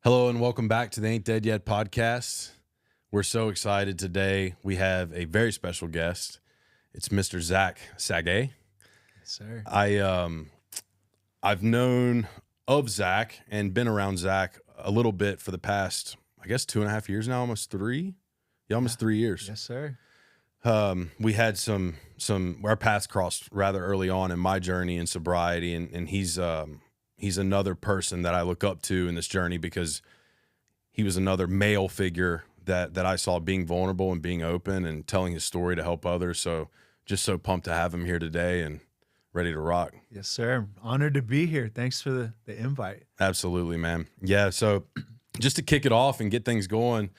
Hello and welcome back to the Ain't Dead Yet podcast. We're so excited today. We have a very special guest. It's Mr. Zac Sagay. Yes, sir. I've known of Zac and been around Zac a little bit for the past, I guess, 2.5 years now, almost 3. Yeah, almost 3 years. Yes, sir. We had some our paths crossed rather early on in my journey in sobriety, and he's another person that I look up to in this journey because he was another male figure that I saw being vulnerable and being open and telling his story to help others. So just so pumped to have him here today and ready to rock. Yes, sir. Honored to be here. Thanks for the invite. Absolutely, man. Yeah, so just to kick it off and get things going,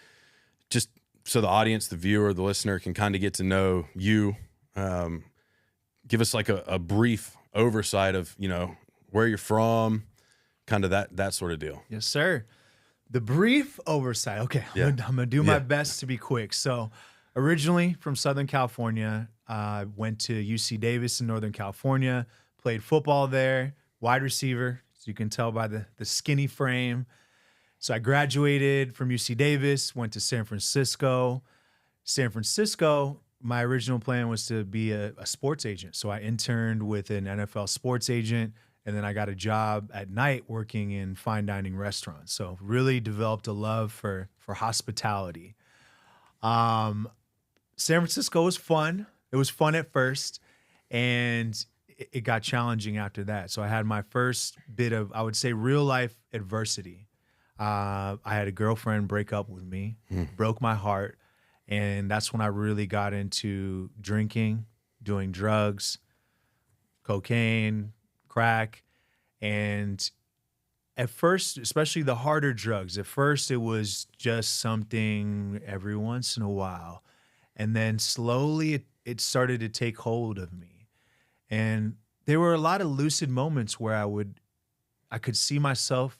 just so the audience, the viewer, the listener can kind of get to know you, give us like a brief oversight of, where you're from, kind of that sort of deal. Yes, sir. The brief oversight. Okay, Yeah. I'm gonna do my best to be quick. So, originally from Southern California, went to UC Davis in Northern California, played football there, wide receiver, as you can tell by the skinny frame. So I graduated from UC Davis, went to San Francisco. San Francisco, my original plan was to be a sports agent. So I interned with an NFL sports agent, and then I got a job at night working in fine dining restaurants. So really developed a love for hospitality. San Francisco was fun. It was fun at first, and it got challenging after that. So I had my first bit of, I would say, real life adversity. I had a girlfriend break up with me, broke my heart. And that's when I really got into drinking, doing drugs, cocaine, crack. And at first, especially the harder drugs, at first it was just something every once in a while. And then slowly it started to take hold of me. And there were a lot of lucid moments where I could see myself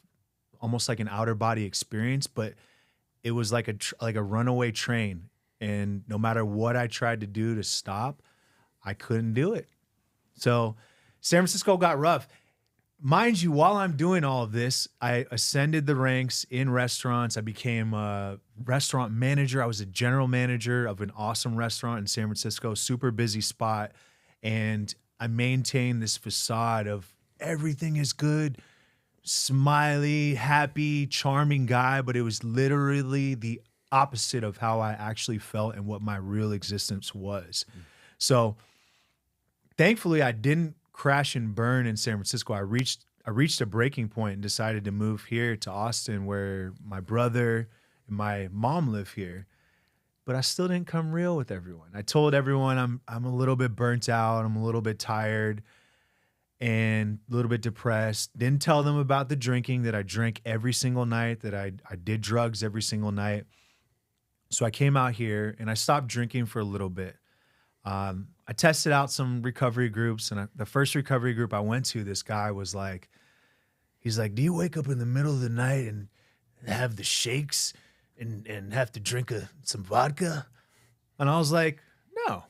almost like an outer body experience, but it was like a runaway train. And no matter what I tried to do to stop, I couldn't do it. So San Francisco got rough. Mind you, while I'm doing all of this, I ascended the ranks in restaurants. I became a restaurant manager. I was a general manager of an awesome restaurant in San Francisco, super busy spot. And I maintained this facade of everything is good, smiley, happy, charming guy, but it was literally the opposite of how I actually felt and what my real existence was. So thankfully I didn't crash and burn in San Francisco. I reached a breaking point and decided to move here to Austin, where my brother and my mom live here. But I still didn't come real with everyone. I told everyone I'm a little bit burnt out, I'm a little bit tired, and a little bit depressed. Didn't tell them about the drinking, that I drank every single night, that I did drugs every single night. So I came out here and I stopped drinking for a little bit. I tested out some recovery groups, and the first recovery group I went to, this guy was like, he's like, do you wake up in the middle of the night and have the shakes and have to drink some vodka? And I was like, no.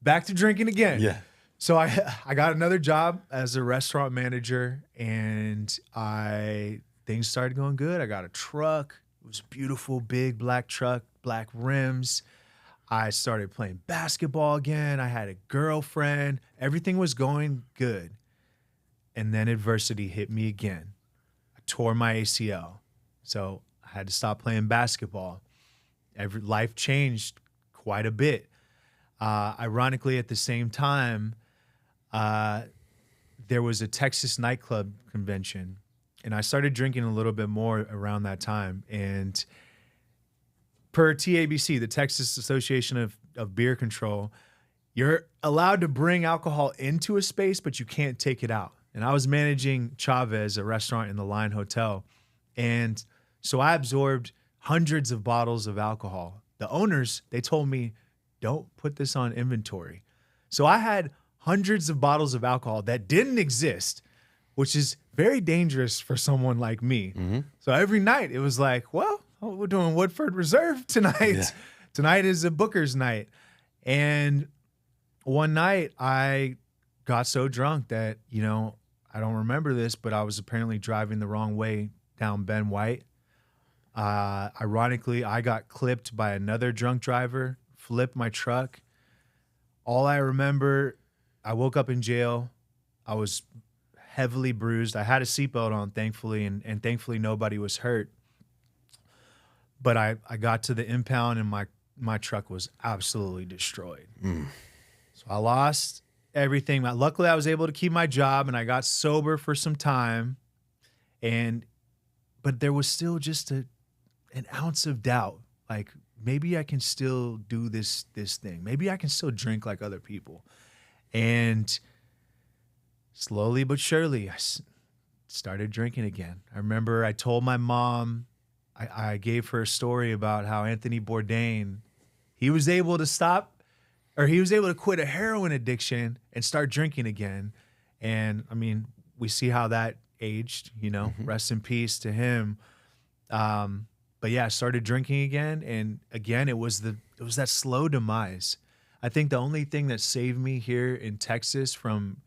Back to drinking again. Yeah. So I got another job as a restaurant manager, and things started going good. I got a truck. It was a beautiful, big black truck, black rims. I started playing basketball again. I had a girlfriend. Everything was going good. And then adversity hit me again. I tore my ACL. So I had to stop playing basketball. Life changed quite a bit. Ironically, at the same time, there was a Texas nightclub convention, and I started drinking a little bit more around that time. And per TABC, the Texas Association of Beer Control, you're allowed to bring alcohol into a space, but you can't take it out. And I was managing Chavez, a restaurant in the Line Hotel. And so I absorbed hundreds of bottles of alcohol. The owners, they told me, don't put this on inventory. So I had hundreds of bottles of alcohol that didn't exist, which is very dangerous for someone like me. Mm-hmm. So every night it was like, well, we're doing Woodford Reserve tonight. Yeah. Tonight is a Booker's night. And one night I got so drunk that, I don't remember this, but I was apparently driving the wrong way down Ben White. Ironically, I got clipped by another drunk driver, flipped my truck. All I remember, I woke up in jail. I was heavily bruised. I had a seatbelt on, thankfully, and thankfully nobody was hurt. But I got to the impound and my truck was absolutely destroyed. So I lost everything. Luckily, I was able to keep my job and I got sober for some time. But there was still just an ounce of doubt. Like, maybe I can still do this thing. Maybe I can still drink like other people. And slowly but surely, I started drinking again. I remember I told my mom, I gave her a story about how Anthony Bourdain, he was able to quit a heroin addiction and start drinking again. And I mean, we see how that aged, rest in peace to him. But yeah, I started drinking again. And again, it was that slow demise. I think the only thing that saved me here in Texas from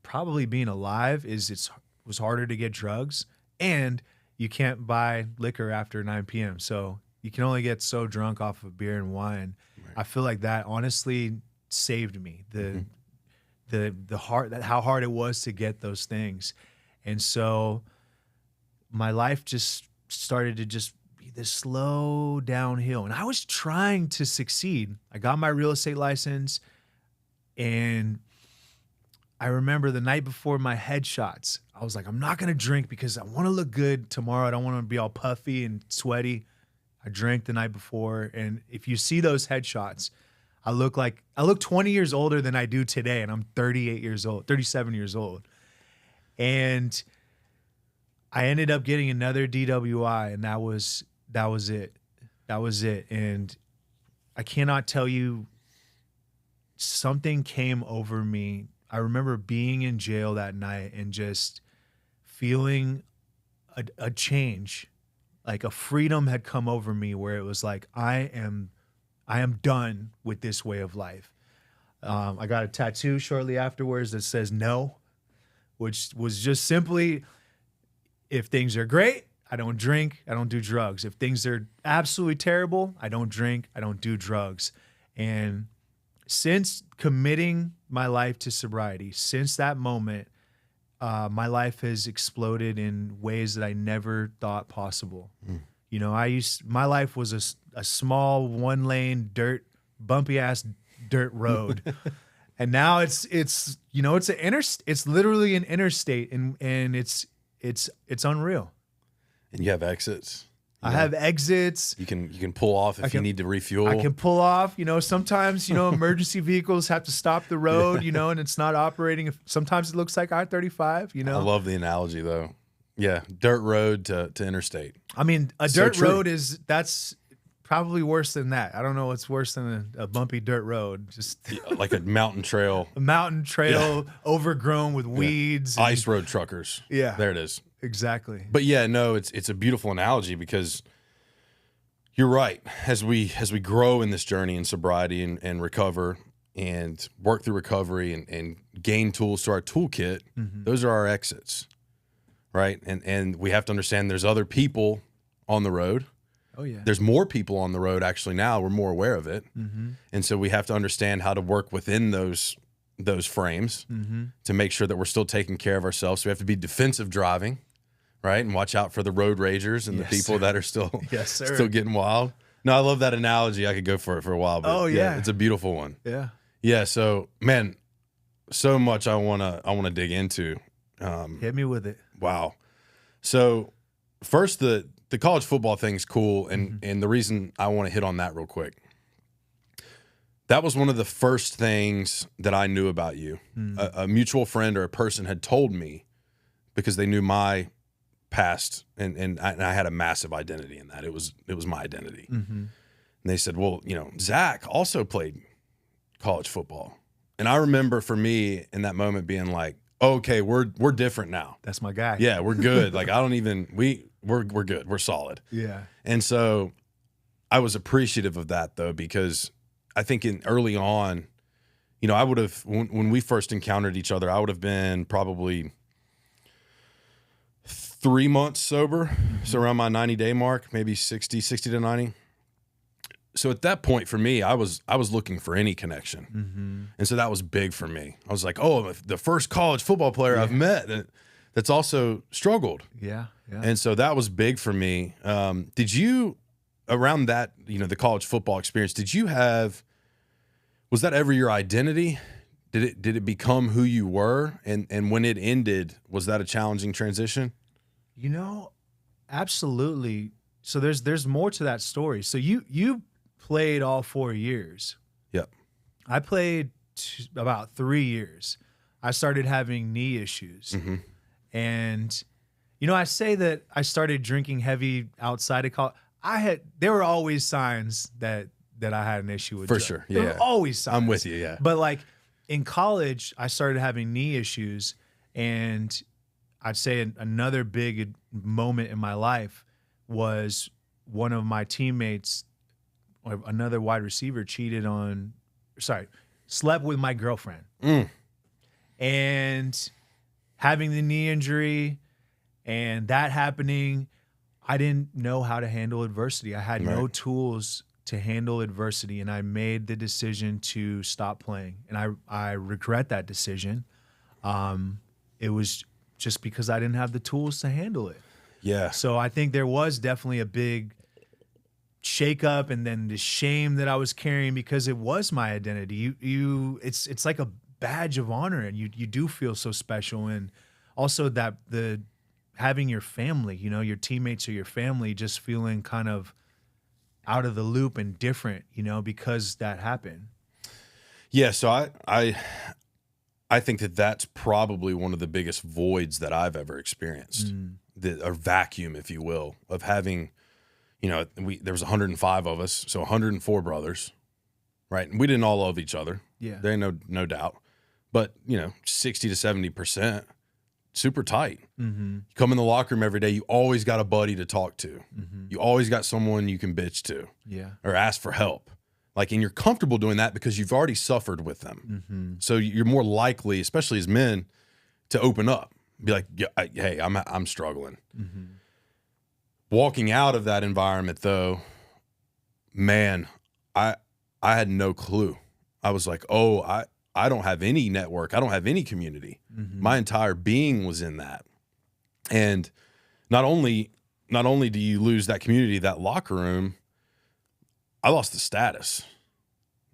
probably being alive is it was harder to get drugs, and you can't buy liquor after 9 p.m. So you can only get so drunk off of beer and wine. Right. I feel like that honestly saved me. How hard it was to get those things. And so my life just started to just be this slow downhill. And I was trying to succeed. I got my real estate license, and I remember the night before my headshots, I was like, I'm not going to drink because I want to look good tomorrow. I don't want to be all puffy and sweaty. I drank the night before. And if you see those headshots, I look 20 years older than I do today. And I'm 37 years old. And I ended up getting another DWI, and that was it. That was it. And I cannot tell you, something came over me. I remember being in jail that night and just feeling a change, like a freedom had come over me where it was like, I am done with this way of life. I got a tattoo shortly afterwards that says no, which was just simply, if things are great, I don't drink, I don't do drugs. If things are absolutely terrible, I don't drink, I don't do drugs. And since committing my life to sobriety, since that moment, my life has exploded in ways that I never thought possible. My life was a small 1-lane bumpy ass dirt road. And now it's literally an interstate, and it's unreal. And you have exits. I have exits. You can pull off if you need to refuel. I can pull off. Sometimes, emergency vehicles have to stop the road, and it's not operating. Sometimes it looks like I-35, I love the analogy, though. Yeah, dirt road to interstate. I mean, a dirt road that's probably worse than that. I don't know what's worse than a bumpy dirt road. Just like a mountain trail. A mountain trail overgrown with weeds. Ice road truckers. Yeah. There it is. Exactly. But yeah, no, it's a beautiful analogy, because you're right. As we grow in this journey in sobriety and recover and work through recovery and gain tools to our toolkit, those are our exits, right? And we have to understand there's other people on the road. Oh, yeah. There's more people on the road actually now. We're more aware of it. And so we have to understand how to work within those frames to make sure that we're still taking care of ourselves. So we have to be defensive driving, right? And watch out for the road ragers and the people that are still getting wild. No, I love that analogy. I could go for it for a while, but it's a beautiful one. Yeah. Yeah. So, man, so much I wanna dig into. Hit me with it. Wow. So first, the college football thing's cool, and the reason I want to hit on that real quick. That was one of the first things that I knew about you. A mutual friend or a person had told me, because they knew my past, and I had a massive identity in that. It was my identity. And they said, well, Zac also played college football. And I remember for me in that moment being like, okay, we're different now. That's my guy. Yeah, we're good. Like, we're good. We're solid. Yeah. And so I was appreciative of that, though, because I think early on, I would have, when we first encountered each other, I would have been probably 3 months sober. So around my 90-day mark, maybe 60 to 90. So at that point for me, I was looking for any connection. And so that was big for me. I was like, oh, the first college football player I've met that's also struggled. Yeah. And so that was big for me. Did you, around that, the college football experience, was that ever your identity? Did it become who you were? And when it ended, was that a challenging transition? Absolutely. So there's more to that story. So you played all 4 years. Yep. I played about 3 years. I started having knee issues. And, I say that I started drinking heavy outside of college. There were always signs that I had an issue with For drugs. sure. There Yeah. were always signs. I'm with you. Yeah. But like in college, I started having knee issues, and I'd say another big moment in my life was one of my teammates, or another wide receiver, slept with my girlfriend. And having the knee injury and that happening, I didn't know how to handle adversity. I had no tools to handle adversity, and I made the decision to stop playing. And I regret that decision. It was just because I didn't have the tools to handle it. Yeah. So I think there was definitely a big shakeup, and then the shame that I was carrying because it was my identity. It's like a badge of honor, and you do feel so special. And also that having your family, your teammates or your family just feeling kind of out of the loop and different, because that happened. Yeah. So I think that's probably one of the biggest voids that I've ever experienced, a vacuum, if you will, of having, there was 105 of us, so 104 brothers, right? And we didn't all love each other. Yeah. There ain't no doubt. But, 60 to 70%, super tight. You come in the locker room every day, you always got a buddy to talk to. You always got someone you can bitch to. Yeah. Or ask for help. And you're comfortable doing that because you've already suffered with them. So you're more likely, especially as men, to open up. Be like, hey, I'm struggling. Walking out of that environment, though, man, I had no clue. I was like, oh, I don't have any network. I don't have any community. My entire being was in that. And not only do you lose that community, that locker room, I lost the status.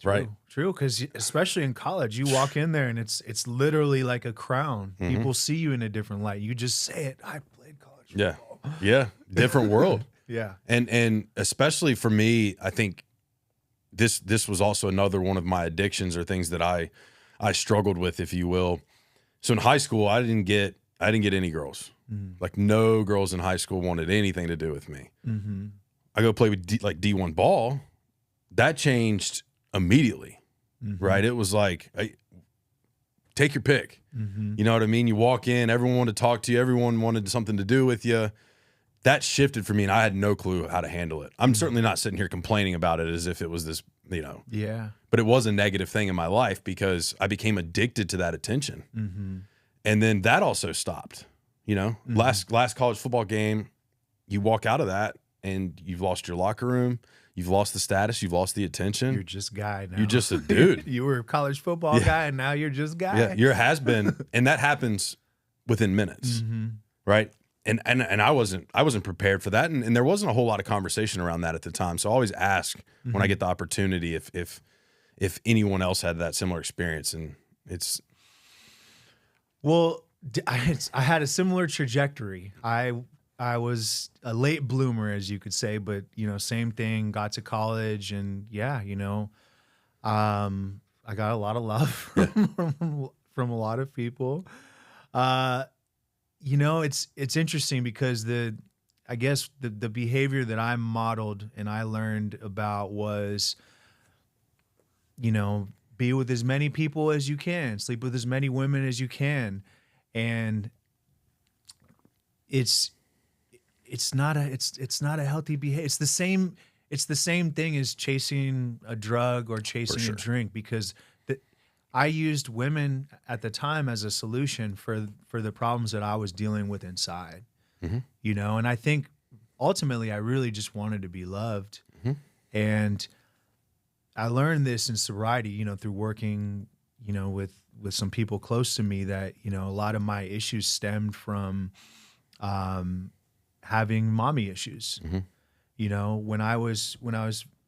Right. True. Because especially in college, you walk in there and it's literally like a crown. People see you in a different light. You just say it. I played college football. Yeah. Different world. Yeah. And especially for me, I think this was also another one of my addictions or things that I struggled with, if you will. So in high school, I didn't get any girls. Like no girls in high school wanted anything to do with me. I go play with D1 ball. That changed immediately, right? It was like, hey, take your pick. You know what I mean? You walk in, everyone wanted to talk to you. Everyone wanted something to do with you. That shifted for me, and I had no clue how to handle it. I'm certainly not sitting here complaining about it as if it was this, Yeah. But it was a negative thing in my life because I became addicted to that attention. And then that also stopped, Last college football game, you walk out of that and you've lost your locker room. You've lost the status. You've lost the attention. You're just guy now. You're just a dude. You were a college football guy, and now you're just guy. Yeah, you're has been, and that happens within minutes, right? And I wasn't prepared for that, and there wasn't a whole lot of conversation around that at the time. So I always ask when I get the opportunity if anyone else had that similar experience, and it's. Well, I had a similar trajectory. I was a late bloomer, as you could say, but same thing. Got to college, and I got a lot of love from a lot of people. It's interesting because I guess the behavior that I modeled and I learned about was, be with as many people as you can, sleep with as many women as you can, and it's not a healthy behavior. It's the same thing as chasing a drug or chasing a drink, because I used women at the time as a solution for the problems that I was dealing with inside. you know? And I think ultimately I really just wanted to be loved. And I learned this in sobriety, you know, through working, you know, with some people close to me, that, you know, a lot of my issues stemmed from having mommy issues. You know, when I was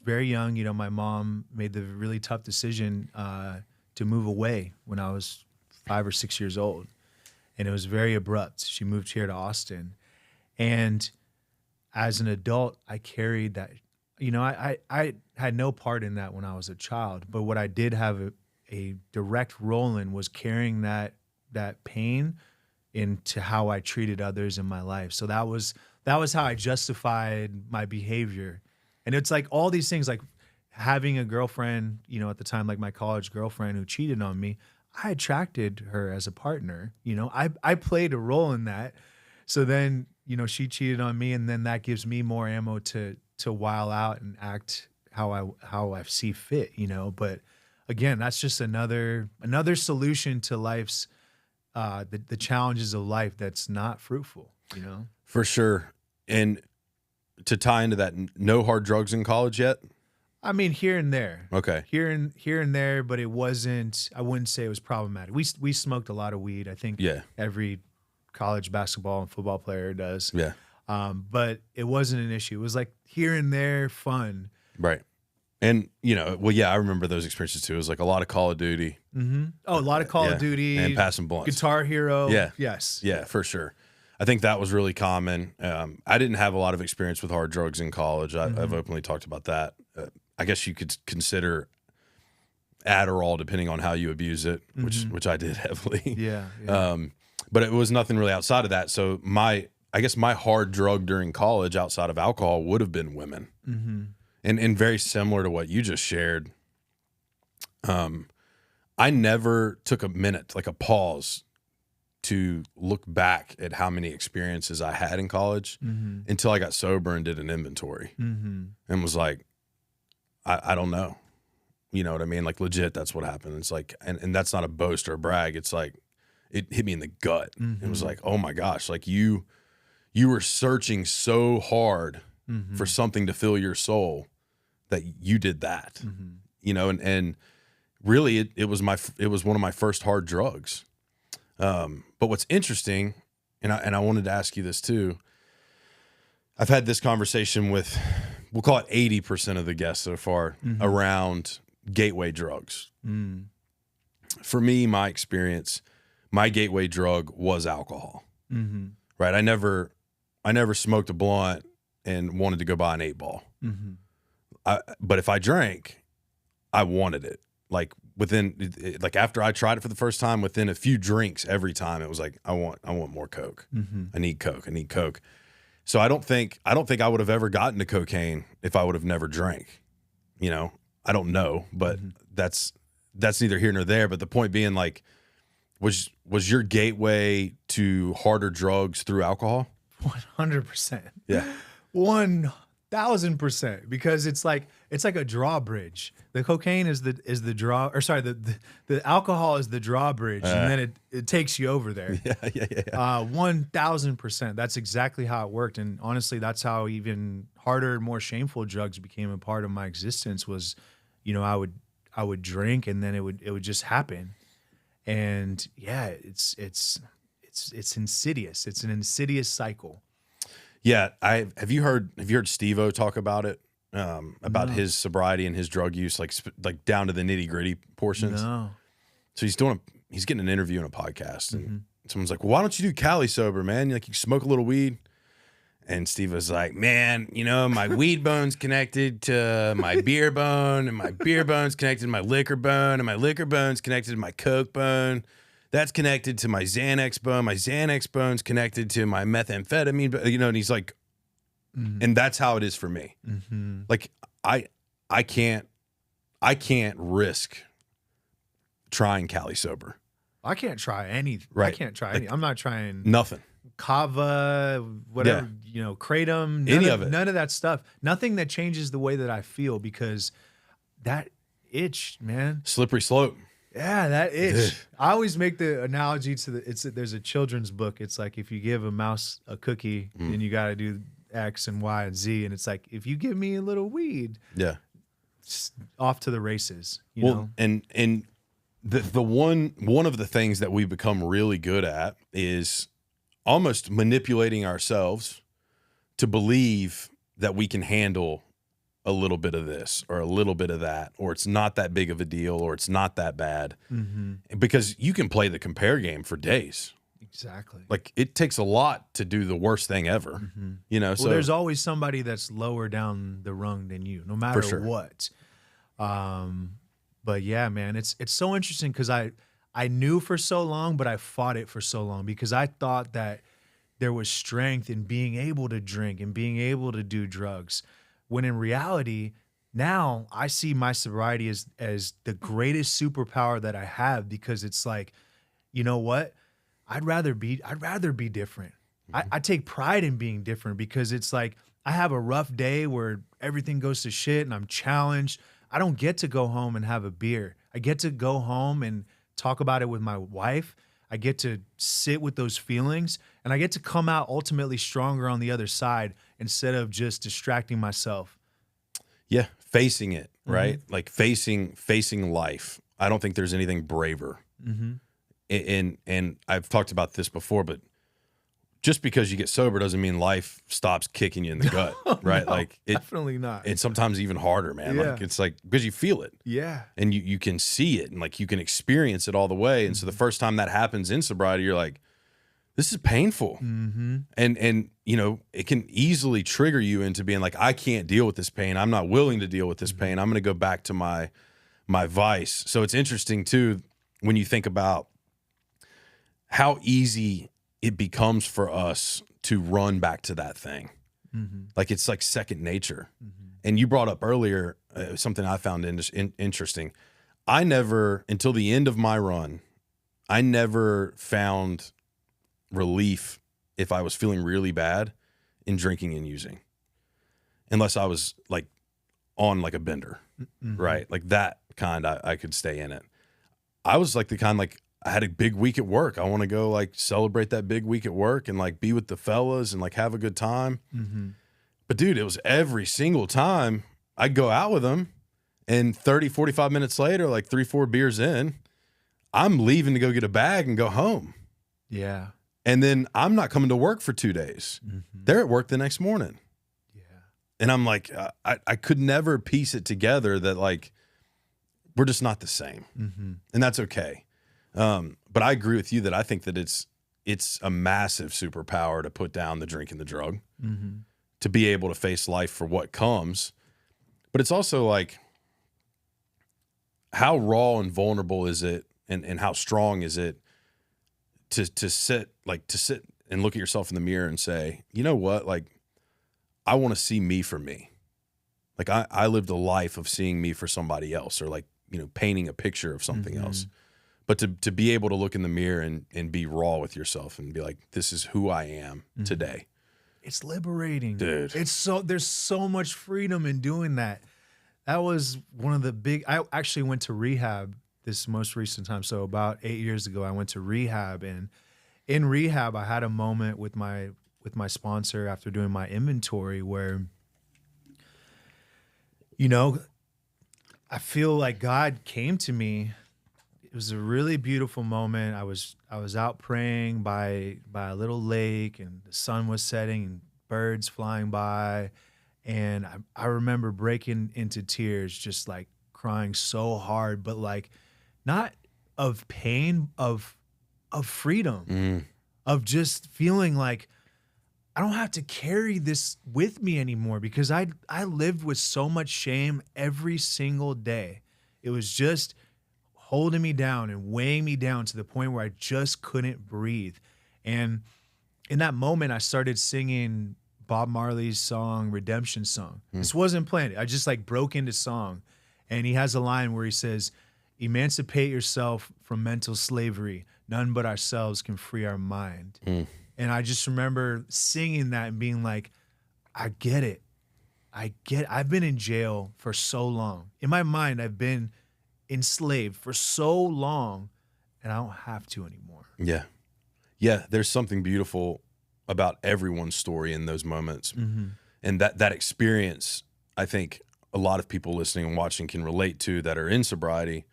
very young, you know, my mom made the really tough decision to move away when I was 5 or 6 years old. And it was very abrupt. She moved here to Austin. And as an adult, I carried that. You know, I had no part in that when I was a child, but what I did have a direct role in was carrying that pain into how I treated others in my life. So that was how I justified my behavior. And it's like all these things, like having a girlfriend, you know, at the time, like my college girlfriend who cheated on me, I attracted her as a partner. You know, I played a role in that. So then, you know, she cheated on me, and then that gives me more ammo to while out and act how I see fit, you know. But again, that's just another solution to life's the challenges of life that's not fruitful, you know. For sure. And to tie into that, no hard drugs in college yet? I mean, here and there. Okay. Here and there, but it wasn't, I wouldn't say it was problematic. We smoked a lot of weed. I think every college basketball and football player does. Yeah. But it wasn't an issue. It was like here and there fun. Right. And, you know, well, yeah, I remember those experiences too. It was like a lot of Call of Duty. Oh, a lot of Call of Duty. And passing blunts. Guitar Hero. Yeah. Yes. Yeah, for sure. I think that was really common. I didn't have a lot of experience with hard drugs in college. I've openly talked about that. I guess you could consider Adderall, depending on how you abuse it, which I did heavily. Yeah. But it was nothing really outside of that. So I guess my hard drug during college outside of alcohol would have been women. And very similar to what you just shared. I never took a minute, like a pause, to look back at how many experiences I had in college until I got sober and did an inventory and was like, I don't know. You know what I mean? Like legit, that's what happened. It's like, and that's not a boast or a brag. It's like, it hit me in the gut. It was like, oh my gosh, like you were searching so hard for something to fill your soul that you did that, you know, and really it was one of my first hard drugs. But what's interesting, and I wanted to ask you this too, I've had this conversation with, we'll call it 80% of the guests so far around gateway drugs. For me, my experience, my gateway drug was alcohol, right? I never smoked a blunt and wanted to go buy an 8-ball. But if I drank, I wanted it. Like after I tried it for the first time, within a few drinks every time, it was like, I want more Coke. I need Coke. I need Coke. So I don't think I would have ever gotten to cocaine if I would have never drank. You know, I don't know, but that's neither here nor there. But the point being, like, was your gateway to harder drugs through alcohol? 100%. Yeah. 1000%, because it's like a drawbridge. The cocaine is the draw, or sorry, the alcohol is the drawbridge, and then it takes you over there. Yeah. 1000%. That's exactly how it worked. And honestly, that's how even harder, more shameful drugs became a part of my existence. Was, you know, I would drink, and then it would just happen. And yeah, it's insidious. It's an insidious cycle. Yeah, have you heard Steve-O talk about it? About his sobriety and his drug use, like down to the nitty-gritty portions? No. So he's getting an interview on a podcast, and someone's like, well, why don't you do Cali sober, man? Like, you smoke a little weed. And Steve was like, man, you know, my weed bone's connected to my beer bone, and my beer bone's connected to my liquor bone, and my liquor bone's connected to my Coke bone. That's connected to my Xanax bone. My Xanax bone's connected to my methamphetamine, you know, and he's like, and that's how it is for me. Like, I can't risk trying Cali sober. I can't try any. Right. I can't try any. I'm not trying nothing. Kava, whatever, you know, kratom, none of that stuff. Nothing that changes the way that I feel, because that itch, man. Slippery slope. Yeah, that Dude. itch. I always make the analogy to there's a children's book. It's like if you give a mouse a cookie, then you got to do X and Y and Z. And it's like, if you give me a little weed, Yeah. it's off to the races, you Well, know? and the one of the things that we've become really good at is almost manipulating ourselves to believe that we can handle a little bit of this or a little bit of that, or it's not that big of a deal, or it's not that bad. Because you can play the compare game for days. Exactly. Like, it takes a lot to do the worst thing ever, you know? Well, So there's always somebody that's lower down the rung than you, no matter sure. what. But yeah, man, it's so interesting because I knew for so long, but I fought it for so long because I thought that there was strength in being able to drink and being able to do drugs. When in reality, now I see my sobriety as the greatest superpower that I have, because it's like, you know what? I'd rather be different. I take pride in being different because it's like I have a rough day where everything goes to shit and I'm challenged. I don't get to go home and have a beer. I get to go home and talk about it with my wife. I get to sit with those feelings, and I get to come out ultimately stronger on the other side instead of just distracting myself. yeah, facing it, right? Like facing life. I don't think there's anything braver. And I've talked about this before, but just because you get sober doesn't mean life stops kicking you in the gut, right? No, like definitely not. it's sometimes even harder, man. Yeah. Like, it's like, because you feel it. Yeah. And you can see it, and like you can experience it all the way. And so the first time that happens in sobriety, you're like, this is painful. And you know, it can easily trigger you into being like, I can't deal with this pain. I'm not willing to deal with this pain. I'm going to go back to my vice. So it's interesting too, when you think about how easy it becomes for us to run back to that thing. Like, it's like second nature. And you brought up earlier something I found interesting. I never, until the end of my run, I never found relief if I was feeling really bad in drinking and using, unless I was like on like a bender, right? Like that kind, I could stay in it. I was like the kind, like, I had a big week at work. I want to go like celebrate that big week at work and like be with the fellas and like have a good time. But dude, it was every single time I'd go out with them, and 30, 45 minutes later, like 3-4 beers in, I'm leaving to go get a bag and go home. Yeah. And then I'm not coming to work for 2 days. They're at work the next morning. Yeah. And I'm like, I could never piece it together that like, we're just not the same. And that's okay. But I agree with you that I think that it's a massive superpower to put down the drink and the drug, to be able to face life for what comes. But it's also like, how raw and vulnerable is it, and how strong is it to sit and look at yourself in the mirror and say, you know what, like, I want to see me for me. Like, I lived a life of seeing me for somebody else, or like, you know, painting a picture of something else. But to be able to look in the mirror and be raw with yourself and be like, this is who I am today. It's liberating, Dude. There's so much freedom in doing that. That was one of the big. I actually went to rehab this most recent time. So about 8 years ago, I went to rehab, and in rehab, I had a moment with my sponsor after doing my inventory where, you know, I feel like God came to me. It was a really beautiful moment. I was out praying by a little lake, and the sun was setting and birds flying by. And I remember breaking into tears, just like crying so hard, but like not of pain, of freedom, of just feeling like I don't have to carry this with me anymore, because I lived with so much shame every single day. It was just holding me down and weighing me down to the point where I just couldn't breathe. And in that moment, I started singing Bob Marley's song, Redemption Song. This wasn't planned. I just like broke into song. And he has a line where he says, emancipate yourself from mental slavery. None but ourselves can free our mind. And I just remember singing that and being like, I get it. I've been in jail for so long. In my mind, I've been enslaved for so long, and I don't have to anymore. Yeah. Yeah. There's something beautiful about everyone's story in those moments. And that experience, I think a lot of people listening and watching can relate to that are in sobriety.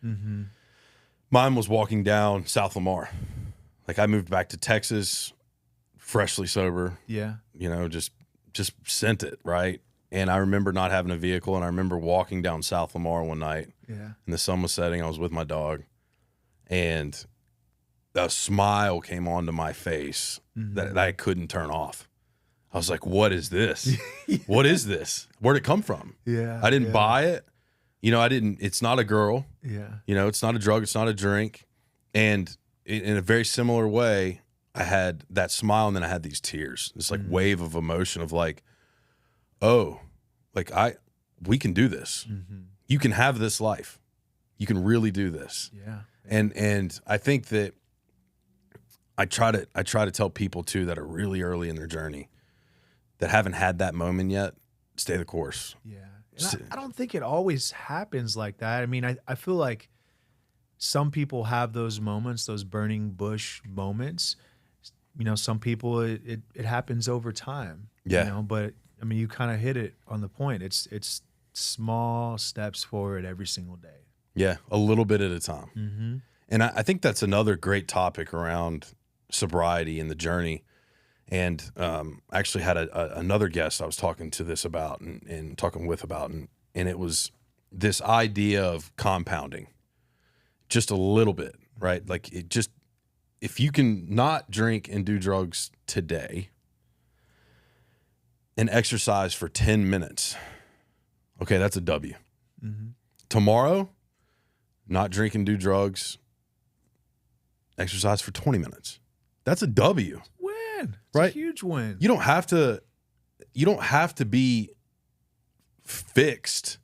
Mine was walking down South Lamar. Like, I moved back to Texas, freshly sober. Yeah. You know, just sent it, right? And I remember not having a vehicle, and I remember walking down South Lamar one night. Yeah. And the sun was setting. I was with my dog, and a smile came onto my face that I couldn't turn off. I was like, what is this? What is this? Where'd it come from? Yeah. I didn't buy it. You know, it's not a girl. Yeah. You know, it's not a drug. It's not a drink. And in a very similar way, I had that smile, and then I had these tears. This like wave of emotion of like, oh, like we can do this. You can have this life. You can really do this. Yeah. And I think that I try to tell people too that are really early in their journey that haven't had that moment yet, stay the course. Yeah. And I don't think it always happens like that. I mean, I feel like some people have those moments, those burning bush moments. You know, some people it happens over time. Yeah. You know, but I mean, you kind of hit it on the point. It's small steps forward every single day. Yeah, a little bit at a time. And I think that's another great topic around sobriety and the journey. And I actually had another guest I was talking to this about and talking with about, and it was this idea of compounding just a little bit, right? Like, if you can not drink and do drugs today and exercise for 10 minutes, okay, that's a W. Tomorrow, not drink and do drugs, exercise for 20 minutes. That's a W. Win. It's Right? a huge win. You don't have to be fixed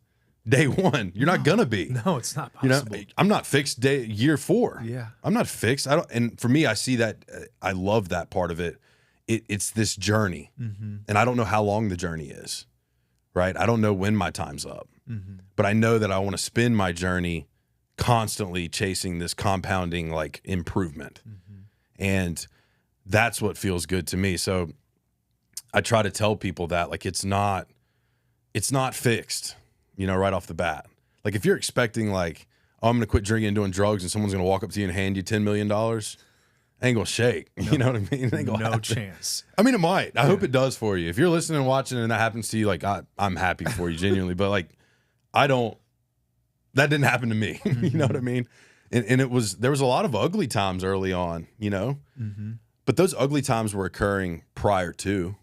day one. You're not gonna be. No, it's not You know, possible. I'm not fixed year 4. Yeah. I'm not fixed. And for me, I see that. I love that part of it. It's this journey, and I don't know how long the journey is. Right? I don't know when my time's up, but I know that I want to spend my journey constantly chasing this compounding like improvement, and that's what feels good to me. So I try to tell people that like it's not fixed, you know, right off the bat. Like, if you're expecting like, oh, I'm gonna quit drinking and doing drugs, and someone's gonna walk up to you and hand you $10 million, ain't gonna shake. You know what I mean? It ain't gonna No happen. chance. I mean, it might. I hope it does for you. If you're listening and watching and that happens to you, like I'm happy for you genuinely. But like, that didn't happen to me. You know what I mean? And there was a lot of ugly times early on, you know, but those ugly times were occurring prior to.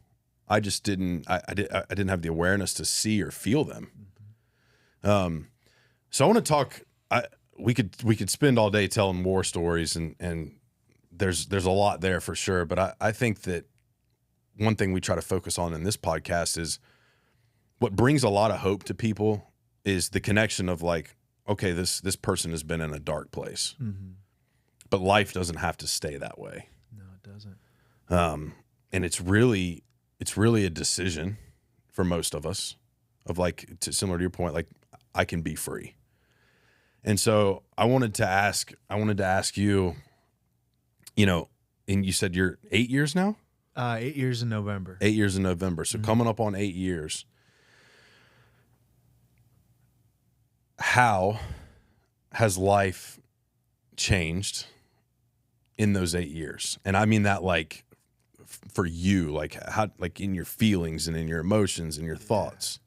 I just didn't have the awareness to see or feel them. So I want to talk. We could spend all day telling war stories, and there's a lot there for sure. But I think that one thing we try to focus on in this podcast is what brings a lot of hope to people is the connection of like, okay, this person has been in a dark place, but life doesn't have to stay that way. No, it doesn't. And it's really a decision for most of us of like, similar to your point, like I can be free. And so I wanted to ask you, you know, and you said you're 8 years now? 8 years in November. 8 years in November. So coming up on 8 years. How has life changed in those 8 years? And I mean that like for you, like how, like in your feelings and in your emotions and your thoughts.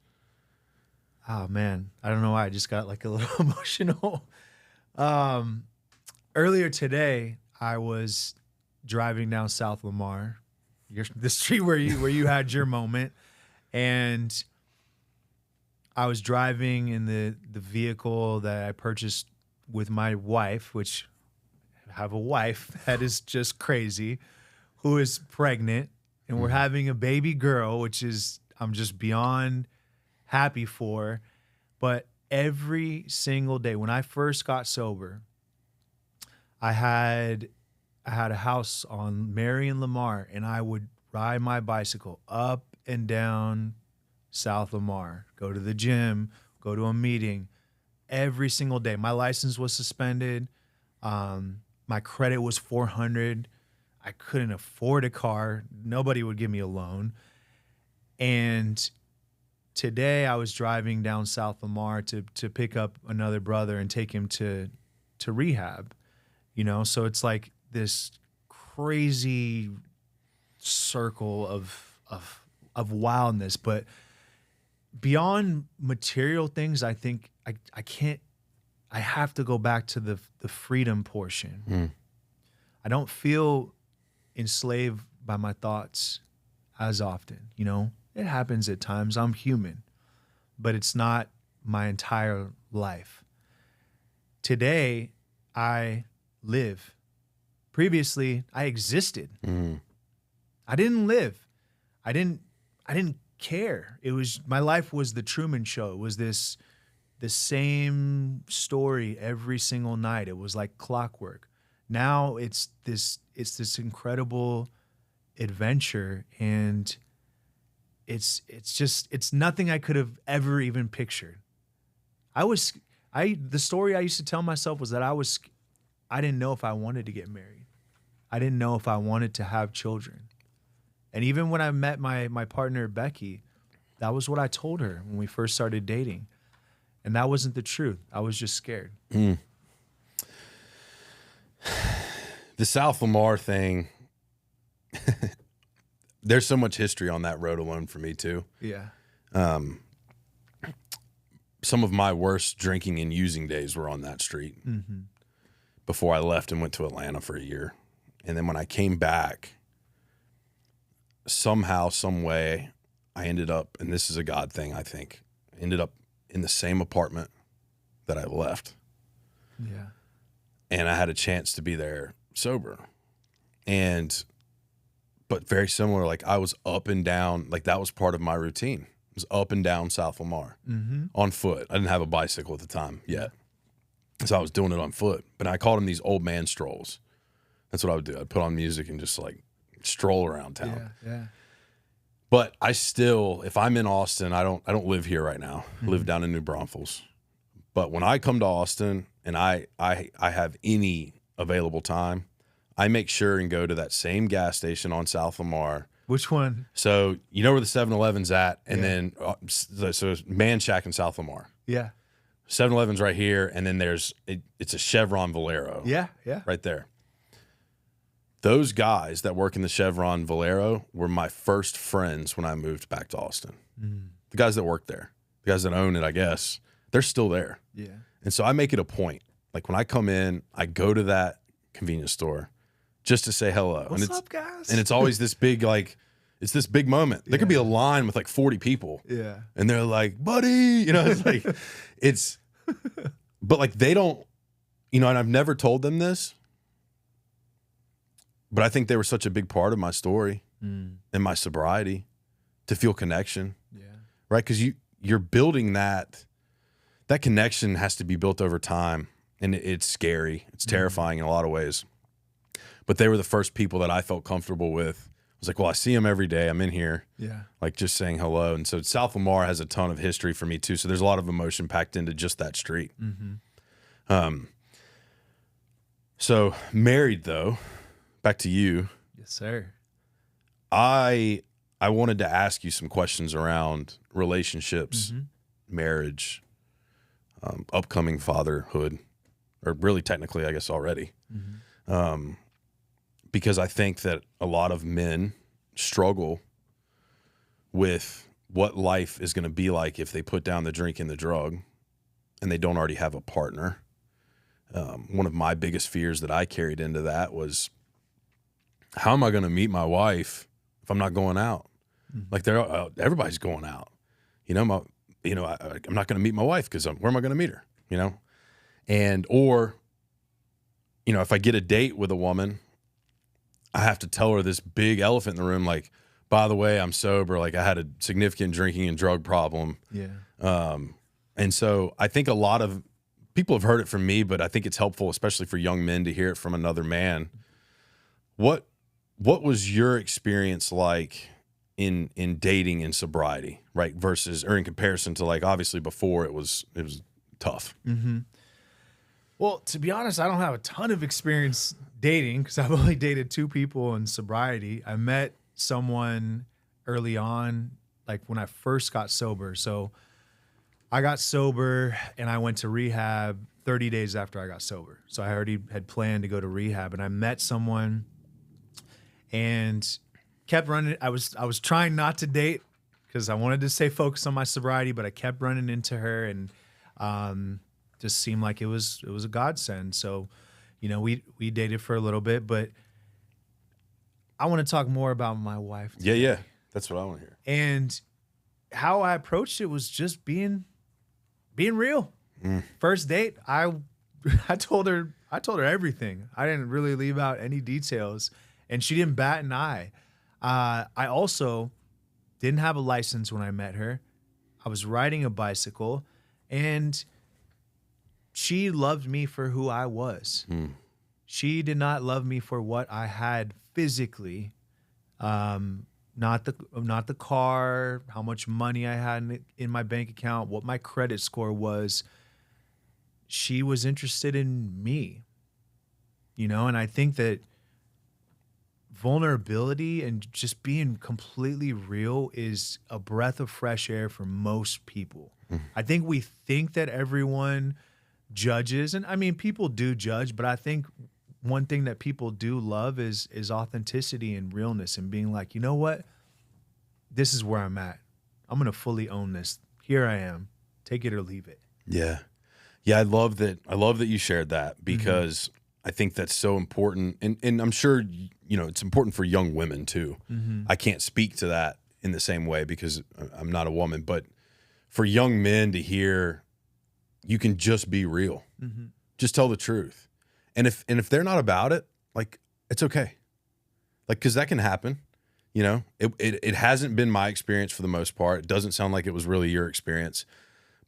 Oh man, I don't know why I just got like a little emotional. Earlier today, I was driving down South Lamar, the street where you had your moment, and I was driving in the vehicle that I purchased with my wife, which I have a wife that is just crazy, who is pregnant, and we're having a baby girl, which is I'm just beyond happy for. But every single day when I first got sober, I had a house on Marion Lamar, and I would ride my bicycle up and down South Lamar, go to the gym, go to a meeting every single day. My license was suspended. My credit was 400. I couldn't afford a car. Nobody would give me a loan. And today I was driving down South Lamar to pick up another brother and take him to rehab, you know? So it's like this crazy circle of wildness. But beyond material things, I think I have to go back to the freedom portion. I don't feel enslaved by my thoughts as often, you know? It happens at times. I'm human, but it's not my entire life. Today, I live. Previously, I existed. I didn't live. I didn't care. It was, my life was the Truman Show. It was the same story every single night. It was like clockwork. Now it's this incredible adventure, and it's nothing I could have ever even pictured. The story I used to tell myself was that I didn't know if I wanted to get married. I didn't know if I wanted to have children. And even when I met my partner, Becky, that was what I told her when we first started dating. And that wasn't the truth. I was just scared. The South Lamar thing, there's so much history on that road alone for me too. Yeah. Some of my worst drinking and using days were on that street before I left and went to Atlanta for a year. And then when I came back, somehow, some way, I ended up, and this is a God thing, I think, ended up in the same apartment that I left. Yeah. And I had a chance to be there sober. But very similar, like I was up and down, like that was part of my routine. It was up and down South Lamar on foot. I didn't have a bicycle at the time yet. So I was doing it on foot. But I called them these old man strolls. That's what I would do. I'd put on music and just like stroll around town. Yeah. But I still, if I'm in Austin, I don't live here right now. I live down in New Braunfels. But when I come to Austin and I have any available time, I make sure and go to that same gas station on South Lamar. Which one? So you know where the 7-Eleven's at, and then so Man Shack in South Lamar. Yeah. 7-Eleven's right here, and then it's a Chevron Valero. Yeah. Right there. Those guys that work in the Chevron Valero were my first friends when I moved back to Austin. The guys that work there, the guys that own it, I guess, they're still there. Yeah. And so I make it a point. Like when I come in, I go to that convenience store just to say hello. What's up, guys? And it's always this big, like, it's this big moment. There could be a line with like 40 people. Yeah. And they're like, buddy, you know, it's like, but like they don't, you know, and I've never told them this, but I think they were such a big part of my story and my sobriety to feel connection. Yeah. Right? Because you're building that connection has to be built over time. And it's scary. It's terrifying in a lot of ways. But they were the first people that I felt comfortable with. I was like, well, I see them every day. I'm in here. Yeah. Like just saying hello. And so South Lamar has a ton of history for me too. So there's a lot of emotion packed into just that street. So married though, back to you. Yes, sir. I wanted to ask you some questions around relationships, marriage, upcoming fatherhood, or really technically, I guess already. Because I think that a lot of men struggle with what life is going to be like if they put down the drink and the drug and they don't already have a partner. One of my biggest fears that I carried into that was, how am I going to meet my wife if I'm not going out? Like everybody's going out, you know, I'm not going to meet my wife because where am I going to meet her? You know? Or, you know, if I get a date with a woman, I have to tell her this big elephant in the room, like, by the way, I'm sober. Like I had a significant drinking and drug problem. Yeah. And so I think a lot of people have heard it from me, but I think it's helpful, especially for young men, to hear it from another man. What was your experience like in dating and sobriety, right? Versus, or in comparison to, like, obviously before it was tough. Well, to be honest, I don't have a ton of experience dating because I've only dated 2 people in sobriety. I met someone early on, like when I first got sober. So I got sober and I went to rehab 30 days after I got sober. So I already had planned to go to rehab, and I met someone and kept running. I was trying not to date because I wanted to stay focused on my sobriety, but I kept running into her, and just seemed like it was a godsend. So, you know, we dated for a little bit, but I want to talk more about my wife today. Yeah. That's what I want to hear. And how I approached it was just being real. First date, I told her everything. I didn't really leave out any details, and she didn't bat an eye. I also didn't have a license when I met her. I was riding a bicycle, and she loved me for who I was. She did not love me for what I had physically, not the car, how much money I had in my bank account, what my credit score was. She was interested in me, you know, and I think that vulnerability and just being completely real is a breath of fresh air for most people. I think we think that everyone judges, and I mean, people do judge, but I think one thing that people do love is authenticity and realness, and being like, you know what, this is where I'm at. I'm going to fully own this. Here I am. Take it or leave it. Yeah. I love that you shared that, because I think that's so important. And I'm sure, you know, it's important for young women too. I can't speak to that in the same way because I'm not a woman, but for young men to hear, you can just be real. Just tell the truth. And if they're not about it, like, it's okay. Like, cause that can happen. You know, it hasn't been my experience for the most part. It doesn't sound like it was really your experience,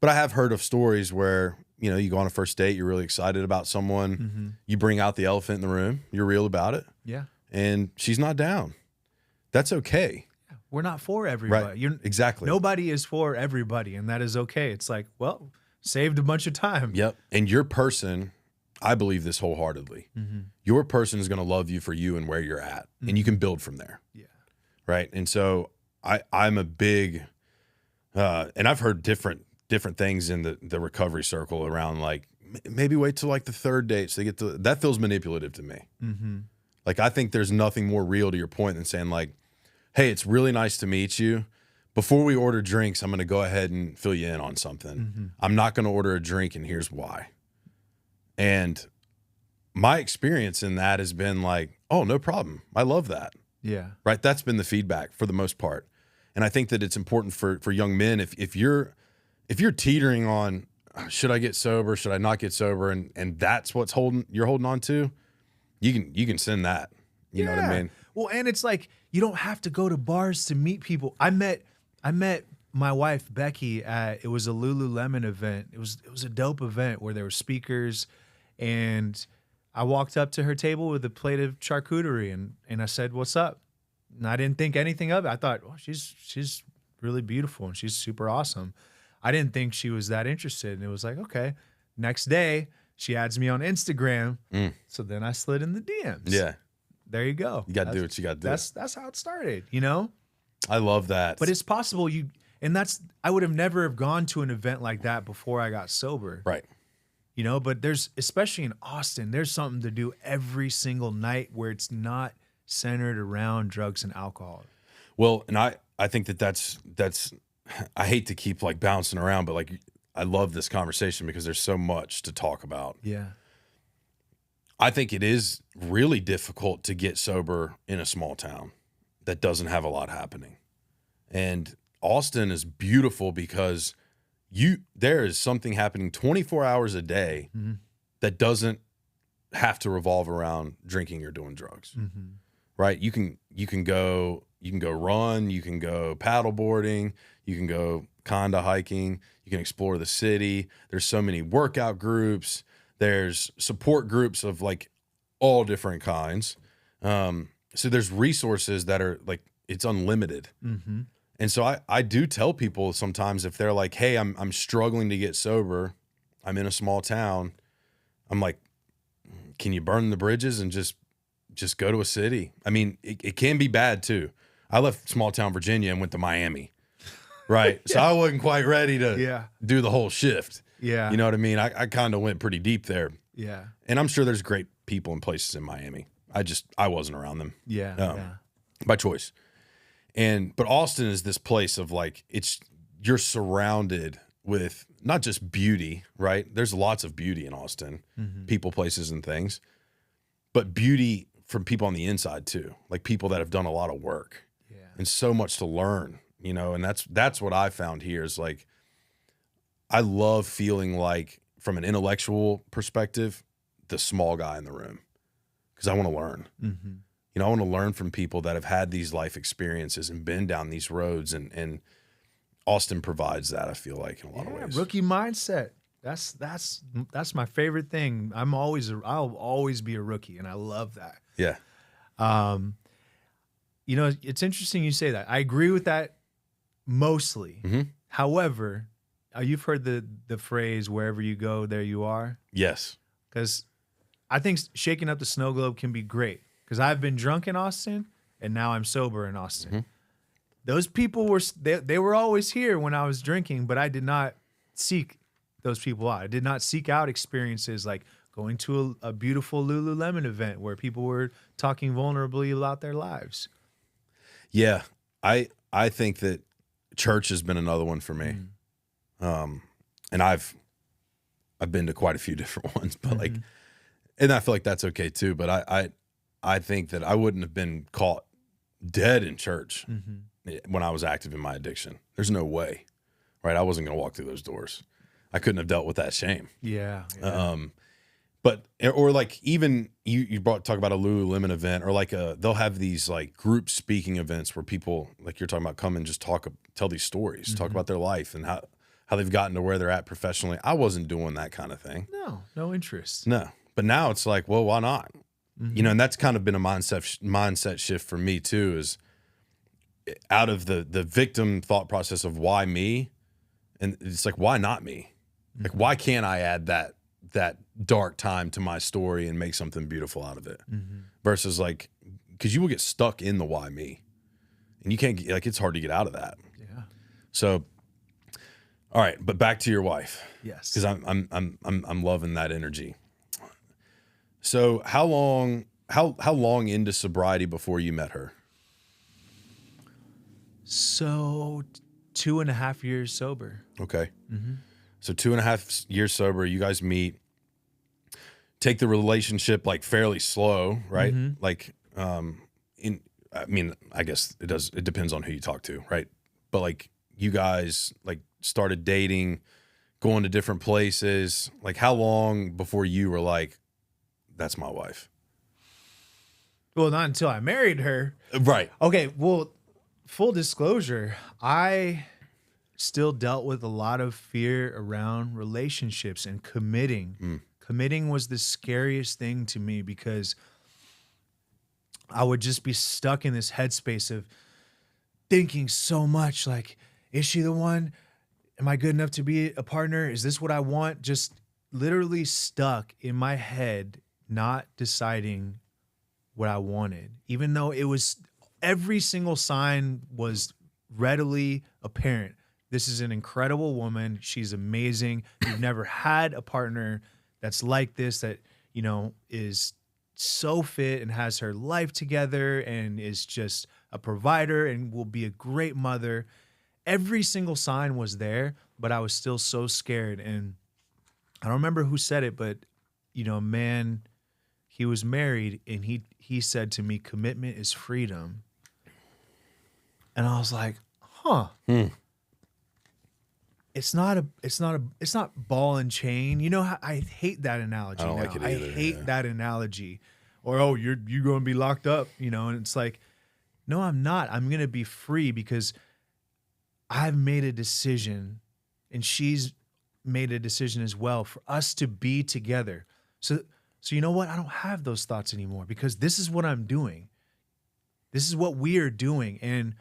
but I have heard of stories where, you know, you go on a first date, you're really excited about someone, you bring out the elephant in the room, you're real about it. Yeah. And she's not down. That's okay. We're not for everybody. Right. Exactly. Nobody is for everybody, and that is okay. It's like, well, saved a bunch of time. Yep. And your person, I believe this wholeheartedly, your person is going to love you for you and where you're at, and you can build from there. Yeah. Right. And so I'm a big, and I've heard different things in the recovery circle around, like, maybe wait till like the third date so they get to, that feels manipulative to me. Like, I think there's nothing more real to your point than saying, like, hey, it's really nice to meet you. Before we order drinks, I'm going to go ahead and fill you in on something. I'm not going to order a drink, and here's why. And my experience in that has been like, oh, no problem. I love that. Yeah. Right. That's been the feedback for the most part. And I think that it's important for young men, if you're teetering on, should I get sober? Should I not get sober? And that's what's you're holding on to, you can send that. You know what I mean? Well, and it's like, you don't have to go to bars to meet people. I met my wife, Becky, it was a Lululemon event. It was a dope event where there were speakers, and I walked up to her table with a plate of charcuterie, and I said, "What's up?" And I didn't think anything of it. I thought, well, she's really beautiful and she's super awesome. I didn't think she was that interested, and it was like, okay. Next day, she adds me on Instagram, so then I slid in the DMs. Yeah. There you go. You got to do what you got to do. That's how it started, you know? I love that. But it's possible I would have never have gone to an event like that before I got sober. Right. You know, but especially in Austin, there's something to do every single night where it's not centered around drugs and alcohol. Well, and I think that's I hate to keep like bouncing around, but like, I love this conversation because there's so much to talk about. Yeah. I think it is really difficult to get sober in a small town that doesn't have a lot happening. And Austin is beautiful because there is something happening 24 hours a day that doesn't have to revolve around drinking or doing drugs. Right? You can go run, you can go paddle boarding, you can go conda hiking, you can explore the city. There's so many workout groups. There's support groups of like all different kinds. So there's resources that are like, it's unlimited. And so I do tell people sometimes, if they're like, hey, I'm struggling to get sober, I'm in a small town. I'm like, can you burn the bridges and just go to a city? I mean, it can be bad too. I left small town Virginia and went to Miami. Right. So I wasn't quite ready to do the whole shift. Yeah. You know what I mean? I kind of went pretty deep there. Yeah. And I'm sure there's great people and places in Miami. I wasn't around them. Yeah. By choice. But Austin is this place of like, you're surrounded with not just beauty, right? There's lots of beauty in Austin, people, places, and things, but beauty from people on the inside too. Like people that have done a lot of work and so much to learn, you know, and that's what I found here is like, I love feeling like from an intellectual perspective, the small guy in the room, because I want to learn. You know, I want to learn from people that have had these life experiences and been down these roads, and Austin provides that, I feel like, in a lot of ways. Rookie mindset. That's my favorite thing. I'll always be a rookie, and I love that. Yeah. You know, it's interesting you say that. I agree with that mostly. However, you've heard the phrase, wherever you go, there you are. Yes. Because I think shaking up the snow globe can be great. Because I've been drunk in Austin, and now I'm sober in Austin. Those people they were always here when I was drinking, but I did not seek those people out. I did not seek out experiences like going to a beautiful Lululemon event where people were talking vulnerably about their lives. Yeah. I think that church has been another one for me. And I've been to quite a few different ones, but like, and I feel like that's okay too. But I think that I wouldn't have been caught dead in church when I was active in my addiction. There's no way, right? I wasn't going to walk through those doors. I couldn't have dealt with that shame. Yeah. But, or like even you talk about a Lululemon event, or like they'll have these like group speaking events where people, like you're talking about, come and just tell these stories, talk about their life and how they've gotten to where they're at professionally. I wasn't doing that kind of thing. No interest. No. But now it's like, well, why not? You know, and that's kind of been a mindset shift for me too, is out of the victim thought process of why me, and it's like, why not me? Like, why can't I add that dark time to my story and make something beautiful out of it? Versus like, because you will get stuck in the why me, and you can't like, it's hard to get out of that. Yeah. So, all right, but back to your wife. Yes. Because I'm loving that energy. So how long into sobriety before you met her? So 2.5 years sober. Okay. So 2.5 years sober, you guys meet, take the relationship like fairly slow, right? Like, I mean, I guess it depends on who you talk to, right? But like you guys like started dating, going to different places. Like how long before you were like, that's my wife? Well, not until I married her. Right. Okay. Well, full disclosure, I still dealt with a lot of fear around relationships and committing. Committing was the scariest thing to me because I would just be stuck in this headspace of thinking so much like, is she the one? Am I good enough to be a partner? Is this what I want? Just literally stuck in my head, not deciding what I wanted, even though it was every single sign was readily apparent. This is an incredible woman. She's amazing. You've never had a partner that's like this, that, you know, is so fit and has her life together and is just a provider and will be a great mother. Every single sign was there, but I was still so scared. And I don't remember who said it, but, you know, a man, he was married, and he said to me, commitment is freedom. And I was like, huh. It's not ball and chain. You know how I hate that analogy. I don't now. like it either. I hate that analogy. Or, oh, you're going to be locked up, you know? And it's like, no, I'm not. I'm going to be free because I've made a decision, and she's made a decision as well, for us to be together. So you know what? I don't have those thoughts anymore because this is what I'm doing. This is what we are doing. And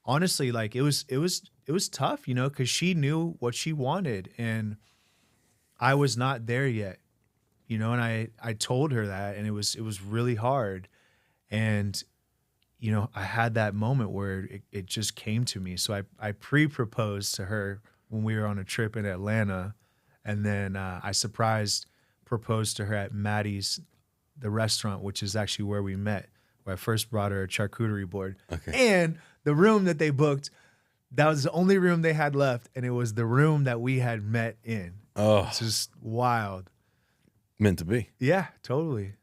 honestly, like it was tough, you know, because she knew what she wanted. And I was not there yet, and I told her that, and it was really hard. And, I had that moment where it just came to me. So I pre-proposed to her when we were on a trip in Atlanta. And then I surprised proposed to her at Maddie's, the restaurant, which is actually where we met, where I first brought her a charcuterie board. Okay. And the room that they booked, that was the only room they had left. And it was the room that we had met in. Oh, It's just wild. meant to be. Yeah, totally.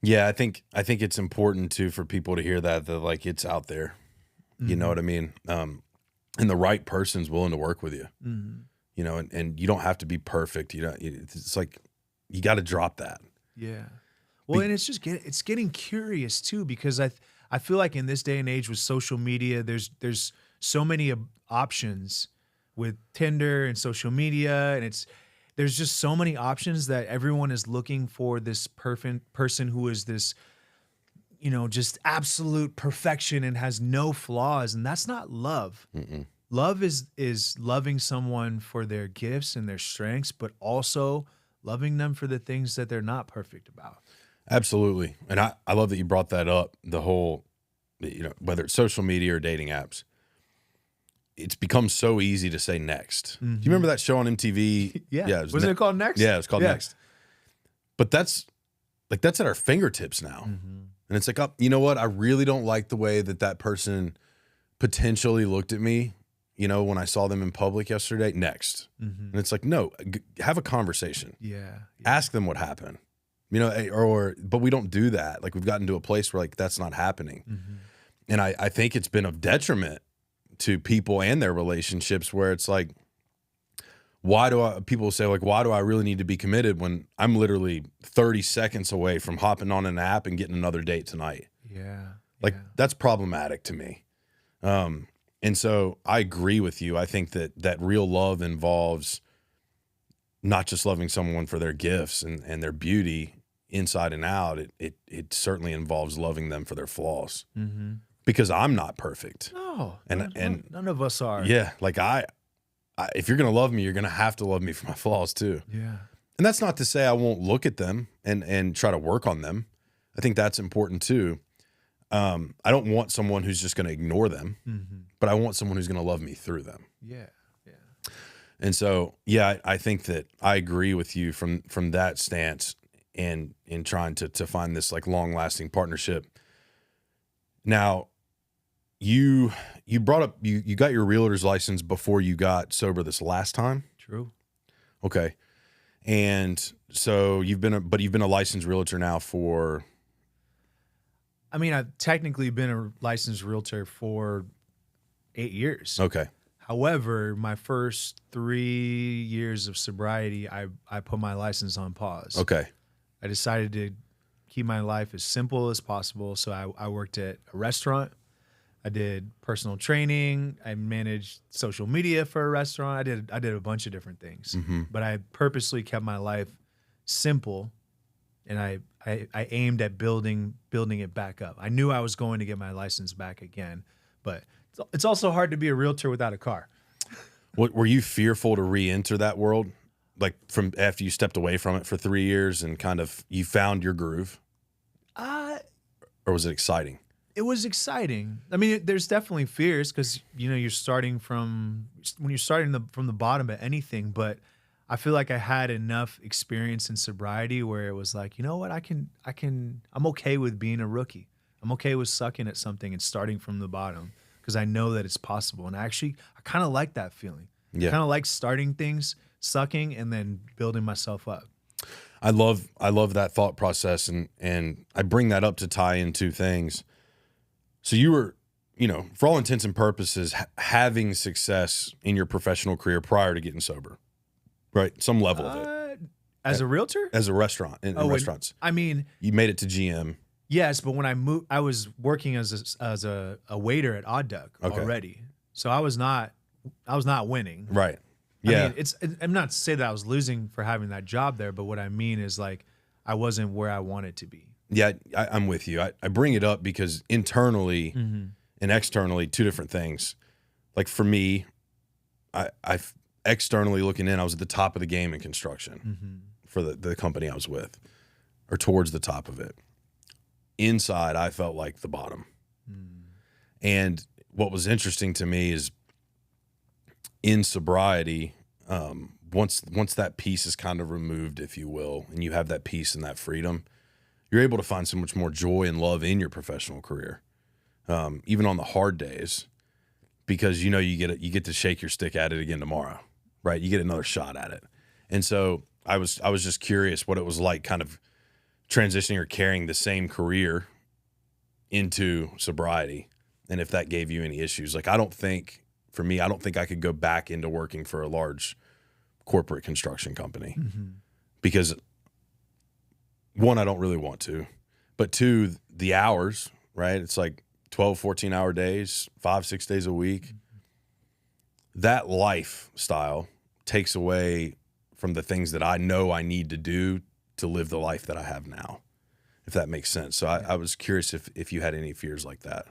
Yeah, I think it's important too for people to hear that like it's out there. You know what I mean? And the right person's willing to work with you. And you don't have to be perfect. It's like you got to drop that. Yeah. Well, and it's just it's getting curious too, because I feel like in this day and age with social media, there's so many options with Tinder and social media, and there's just so many options that everyone is looking for this perfect person who is this, just absolute perfection and has no flaws, and that's not love. Love is loving someone for their gifts and their strengths, but also loving them for the things that they're not perfect about. Absolutely. And I love that you brought that up, the whole, whether it's social media or dating apps. It's become so easy to say next. Do you remember that show on MTV? Yeah. Was it called Next? Yeah, it was called Next. But that's at our fingertips now. And it's like, oh, you know what? I really don't like the way that person potentially looked at me, when I saw them in public yesterday. Next. And it's like, no, have a conversation. Yeah. Ask them what happened. But we don't do that. Like, we've gotten to a place where like that's not happening. And I think it's been of detriment to people and their relationships, where it's like, people say like, why do I really need to be committed when I'm literally 30 seconds away from hopping on an app and getting another date tonight? Yeah. Like, that's problematic to me. And so I agree with you. I think that real love involves not just loving someone for their gifts and their beauty inside and out. It certainly involves loving them for their flaws. Because I'm not perfect. No, and none of us are. Yeah, like I if you're gonna love me, you're gonna have to love me for my flaws too. Yeah. And that's not to say I won't look at them and try to work on them. I think that's important too. I don't want someone who's just gonna ignore them, but I want someone who's gonna love me through them. Yeah. And so, yeah, I think that I agree with you from that stance and in trying to find this like long lasting partnership. Now, you brought up you got your realtor's license before you got sober this last time? True. Okay. And so you've been a licensed realtor now for, I mean, I've technically been a licensed realtor for 8 years. okay. However, my first 3 years of sobriety, I put my license on pause. Okay. I decided to keep my life as simple as possible. So I worked at a restaurant. I did personal training. I managed social media for a restaurant. I did a bunch of different things, but I purposely kept my life simple, and I aimed at building it back up. I knew I was going to get my license back again, but it's also hard to be a realtor without a car. What were you fearful to re-enter that world? Like from after you stepped away from it for 3 years and kind of you found your groove? Or was it exciting? It was exciting. I mean, there's definitely fears because you're starting from the bottom of anything. But I feel like I had enough experience in sobriety where it was like, you know what, I'm okay with being a rookie. I'm okay with sucking at something and starting from the bottom because I know that it's possible. And I kind of like that feeling. Yeah. I kind of like starting things, sucking, and then building myself up. I love that thought process, and I bring that up to tie in two things. So you were, for all intents and purposes, having success in your professional career prior to getting sober, right? Some level of it. As a realtor? As a restaurant, in restaurants. I mean, you made it to GM. Yes, but when I moved, I was working as a waiter at Odd Duck already. So I was not winning. Right. Yeah. I mean, I'm not to say that I was losing for having that job there, but what I mean is like I wasn't where I wanted to be. Yeah, I'm with you. I bring it up because internally and externally, two different things. Like for me, I externally looking in, I was at the top of the game in construction for the company I was with, or towards the top of it. Inside, I felt like the bottom. And what was interesting to me is in sobriety, once that piece is kind of removed, if you will, and you have that peace and that freedom, you're able to find so much more joy and love in your professional career, even on the hard days, because you get to shake your stick at it again tomorrow, right? You get another shot at it. And so I was just curious what it was like, kind of transitioning or carrying the same career into sobriety, and if that gave you any issues. Like, I don't think I could go back into working for a large corporate construction company because, one, I don't really want to, but two, the hours, right? It's like 12, 14-hour days, 5-6 days a week. That lifestyle takes away from the things that I know I need to do to live the life that I have now, if that makes sense. So I was curious if you had any fears like that.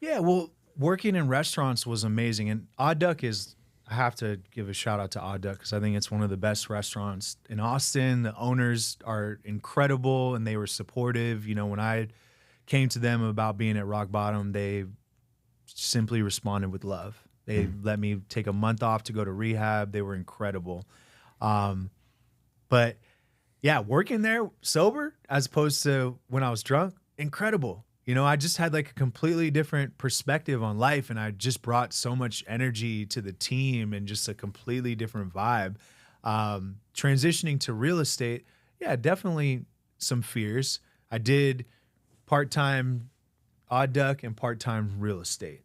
Yeah, well, working in restaurants was amazing. And Odd Duck I have to give a shout out to Odd Duck because I think it's one of the best restaurants in Austin. The owners are incredible and they were supportive. You know, when I came to them about being at rock bottom, they simply responded with love. They let me take a month off to go to rehab. They were incredible. But yeah, working there sober as opposed to when I was drunk, incredible. You know, I just had like a completely different perspective on life, and I just brought so much energy to the team and just a completely different vibe. Transitioning to real estate, yeah, definitely some fears. I did part-time Odd Duck and part-time real estate.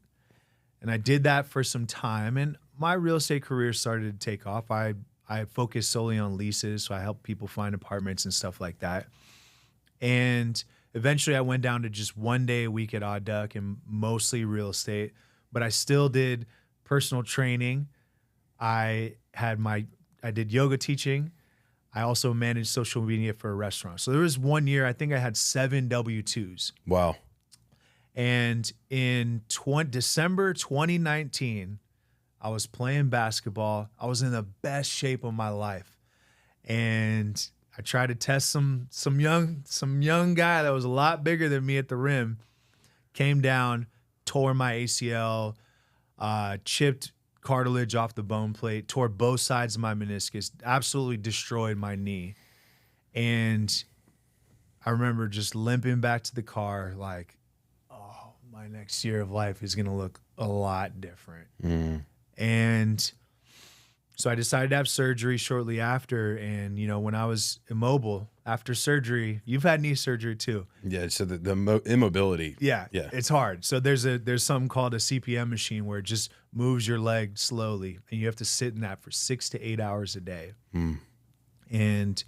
And I did that for some time, and my real estate career started to take off. I focused solely on leases, so I helped people find apartments and stuff like that. And eventually I went down to just 1 day a week at Odd Duck and mostly real estate, but I still did personal training. I did yoga teaching. I also managed social media for a restaurant. So there was 1 year, I think I had 7 W-2s. Wow. And in December 2019, I was playing basketball. I was in the best shape of my life. And I tried to test some young guy that was a lot bigger than me at the rim. Came down, tore my ACL, chipped cartilage off the bone plate, tore both sides of my meniscus, absolutely destroyed my knee. And I remember just limping back to the car like, oh, my next year of life is going to look a lot different. And so I decided to have surgery shortly after. And, you know, when I was immobile after surgery, you've had knee surgery too. Yeah. So the immobility. Yeah. It's hard. So there's something called a CPM machine where it just moves your leg slowly and you have to sit in that for 6 to 8 hours a day. And,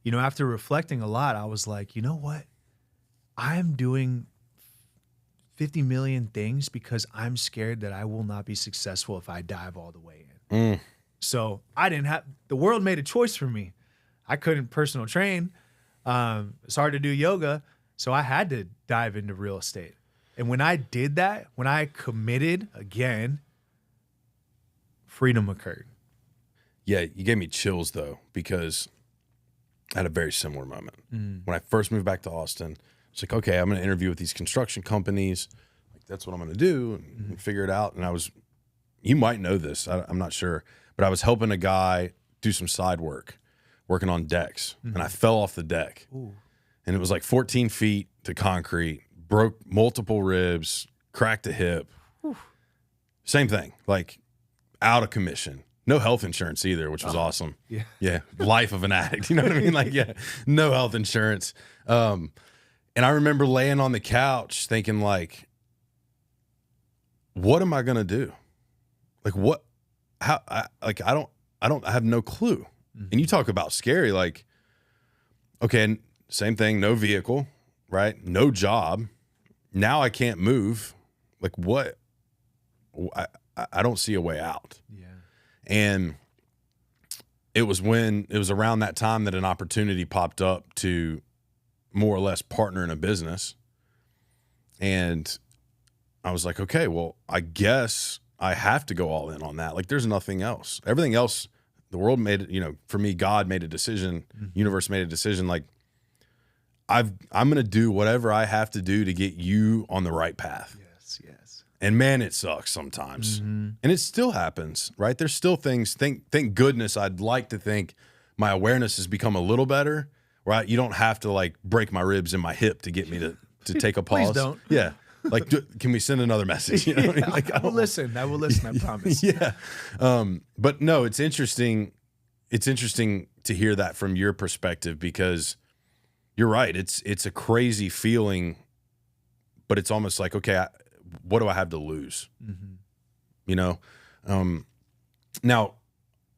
you know, after reflecting a lot, I was like, you know what? I am doing 50 million things because I'm scared that I will not be successful if I dive all the way in. So the world made a choice for me. I couldn't personal train. It's hard to do yoga. So I had to dive into real estate. And when I did that, when I committed again, freedom occurred. Yeah. You gave me chills though, because I had a very similar moment. When I first moved back to Austin, it's like, okay, I'm going to interview with these construction companies. Like, that's what I'm going to do and figure it out. And you might know this, I'm not sure, but I was helping a guy do some side work, working on decks, and I fell off the deck. And it was like 14 feet to concrete, broke multiple ribs, cracked a hip. Same thing, like out of commission. No health insurance either, which was awesome. Yeah. Life of an addict. You know what I mean? Like, yeah, no health insurance. And I remember laying on the couch thinking like, what am I going to do? Like I have no clue. And you talk about scary, like, okay, same thing, no vehicle, right? No job. Now I can't move. Like what? I don't see a way out. Yeah. And it was around that time that an opportunity popped up to more or less partner in a business. And I was like, okay, well, I guess I have to go all in on that. Like there's nothing else. Everything else, the world made it, you know, for me, God made a decision, universe made a decision. Like I'm going to do whatever I have to do to get you on the right path. Yes, yes. And man, it sucks sometimes. And it still happens, right? There's still things, thank goodness, I'd like to think my awareness has become a little better, right? You don't have to like break my ribs and my hip to get me to take a pause. Please don't. Yeah. Like, can we send another message? You know what I mean? Like, I will listen. I will listen. I promise. Yeah. But no, it's interesting. It's interesting to hear that from your perspective, because you're right. It's a crazy feeling, but it's almost like, okay, what do I have to lose? You know? Now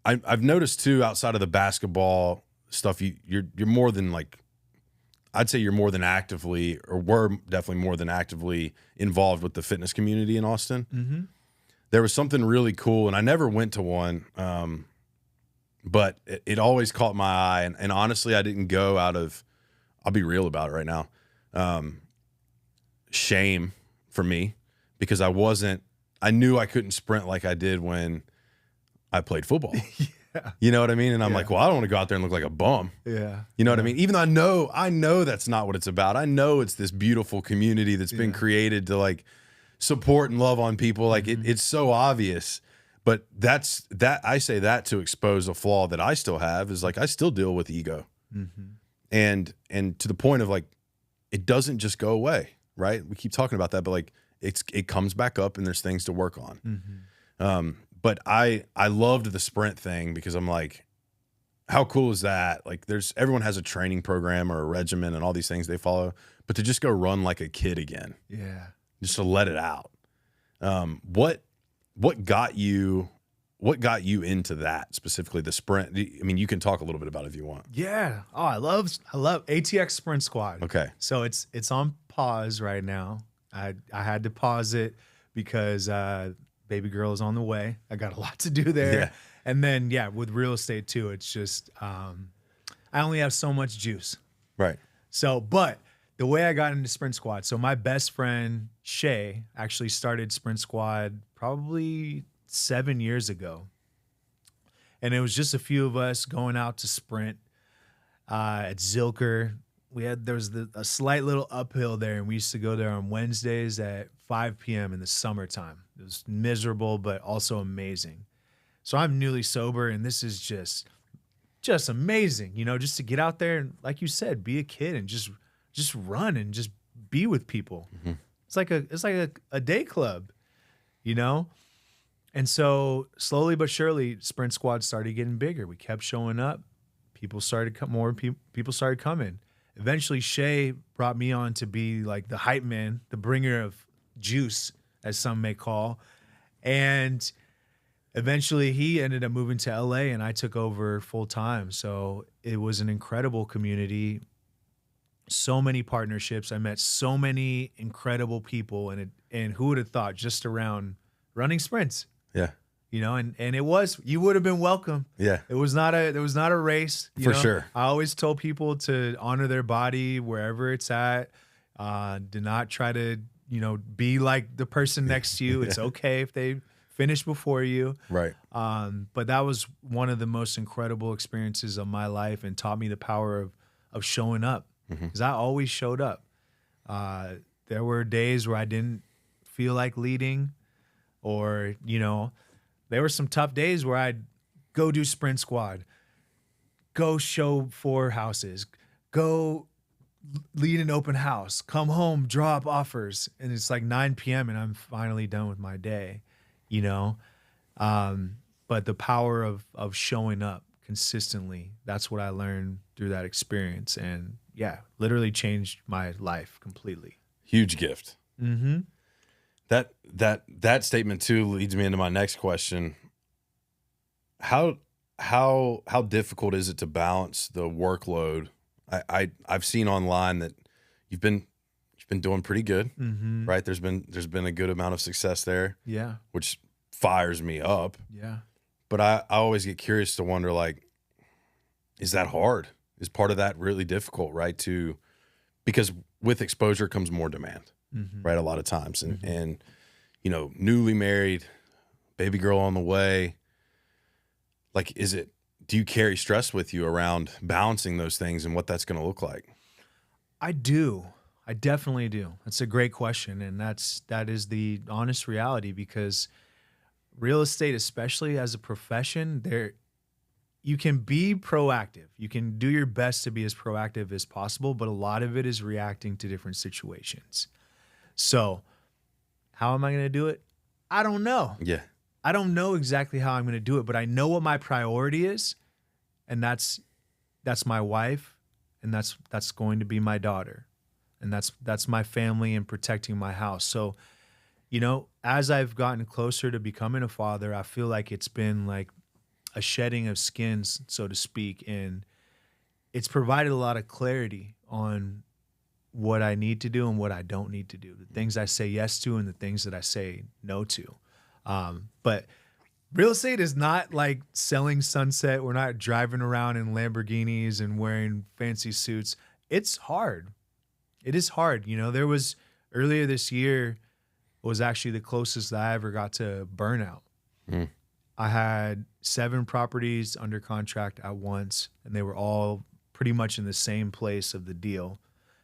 I've noticed too, outside of the basketball stuff, you're more than like, I'd say you're more than actively, or were definitely more than actively involved with the fitness community in Austin. There was something really cool, and I never went to one, but it always caught my eye. And honestly, I didn't go out of, I'll be real about it right now, shame for me, because I knew I couldn't sprint like I did when I played football. You know what I mean? And I'm like, well, I don't want to go out there and look like a bum. Yeah. You know what I mean? Even though I know that's not what it's about. I know it's this beautiful community that's been created to like support and love on people. Like it's so obvious, but I say that to expose a flaw that I still have, is like, I still deal with ego. And to the point of like, it doesn't just go away, right? We keep talking about that, but like it comes back up and there's things to work on. But I loved the sprint thing, because I'm like, how cool is that? Like everyone has a training program or a regimen and all these things they follow, but to just go run like a kid again. Yeah. Just to let it out. What got you into that, specifically the sprint? I mean, you can talk a little bit about it if you want. Yeah. Oh, I love ATX Sprint Squad. Okay. So it's on pause right now. I had to pause it because baby girl is on the way. I got a lot to do there. Yeah. And then, with real estate too, it's just, I only have so much juice. Right. So, but the way I got into Sprint Squad, so my best friend, Shay, actually started Sprint Squad probably 7 years ago. And it was just a few of us going out to sprint at Zilker. There was a slight little uphill there, and we used to go there on Wednesdays at 5 p.m. in the summertime. It was miserable, but also amazing. So I'm newly sober, and this is just amazing, just to get out there and, like you said, be a kid and just run and just be with people. It's like a day club, And so slowly but surely, Sprint Squad started getting bigger. We kept showing up. People started people started coming. Eventually, Shay brought me on to be like the hype man, the bringer of juice, as some may call. And eventually he ended up moving to LA and I took over full time. So it was an incredible community. So many partnerships. I met so many incredible people, and who would have thought, just around running sprints. Yeah. And you would have been welcome. Yeah. It was not a race. For sure. I always told people to honor their body wherever it's at. Do not try to, be like the person next to you. It's okay if they finish before you. Right. But that was one of the most incredible experiences of my life, and taught me the power of showing up, because I always showed up. There were days where I didn't feel like leading, or, there were some tough days where I'd go do Sprint Squad, go show 4 houses, go lead an open house, come home, draw up offers, and it's like 9 p.m. and I'm finally done with my day, But the power of showing up consistently, that's what I learned through that experience, and literally changed my life completely. Huge gift. That statement too leads me into my next question. How difficult is it to balance the workload? I've seen online that you've been doing pretty good, right? There's been a good amount of success there, which fires me up. But I always get curious to wonder, like, is that hard? Is part of that really difficult, right? Because with exposure comes more demand, right? A lot of times, and newly married, baby girl on the way. Like, do you carry stress with you around balancing those things and what that's going to look like? I do. I definitely do. That's a great question. And that is the honest reality, because real estate, especially as a profession, you can be proactive. You can do your best to be as proactive as possible, but a lot of it is reacting to different situations. So how am I going to do it? I don't know. Yeah. I don't know exactly how I'm going to do it, but I know what my priority is, and that's my wife, and that's going to be my daughter, and that's my family and protecting my house. So, as I've gotten closer to becoming a father, I feel like it's been like a shedding of skins, so to speak, and it's provided a lot of clarity on what I need to do and what I don't need to do, the things I say yes to and the things that I say no to. But real estate is not like selling sunset. We're not driving around in Lamborghinis and wearing fancy suits. It's hard. It is hard. There was earlier this year was actually the closest that I ever got to burnout. Mm. I had 7 properties under contract at once, and they were all pretty much in the same place of the deal.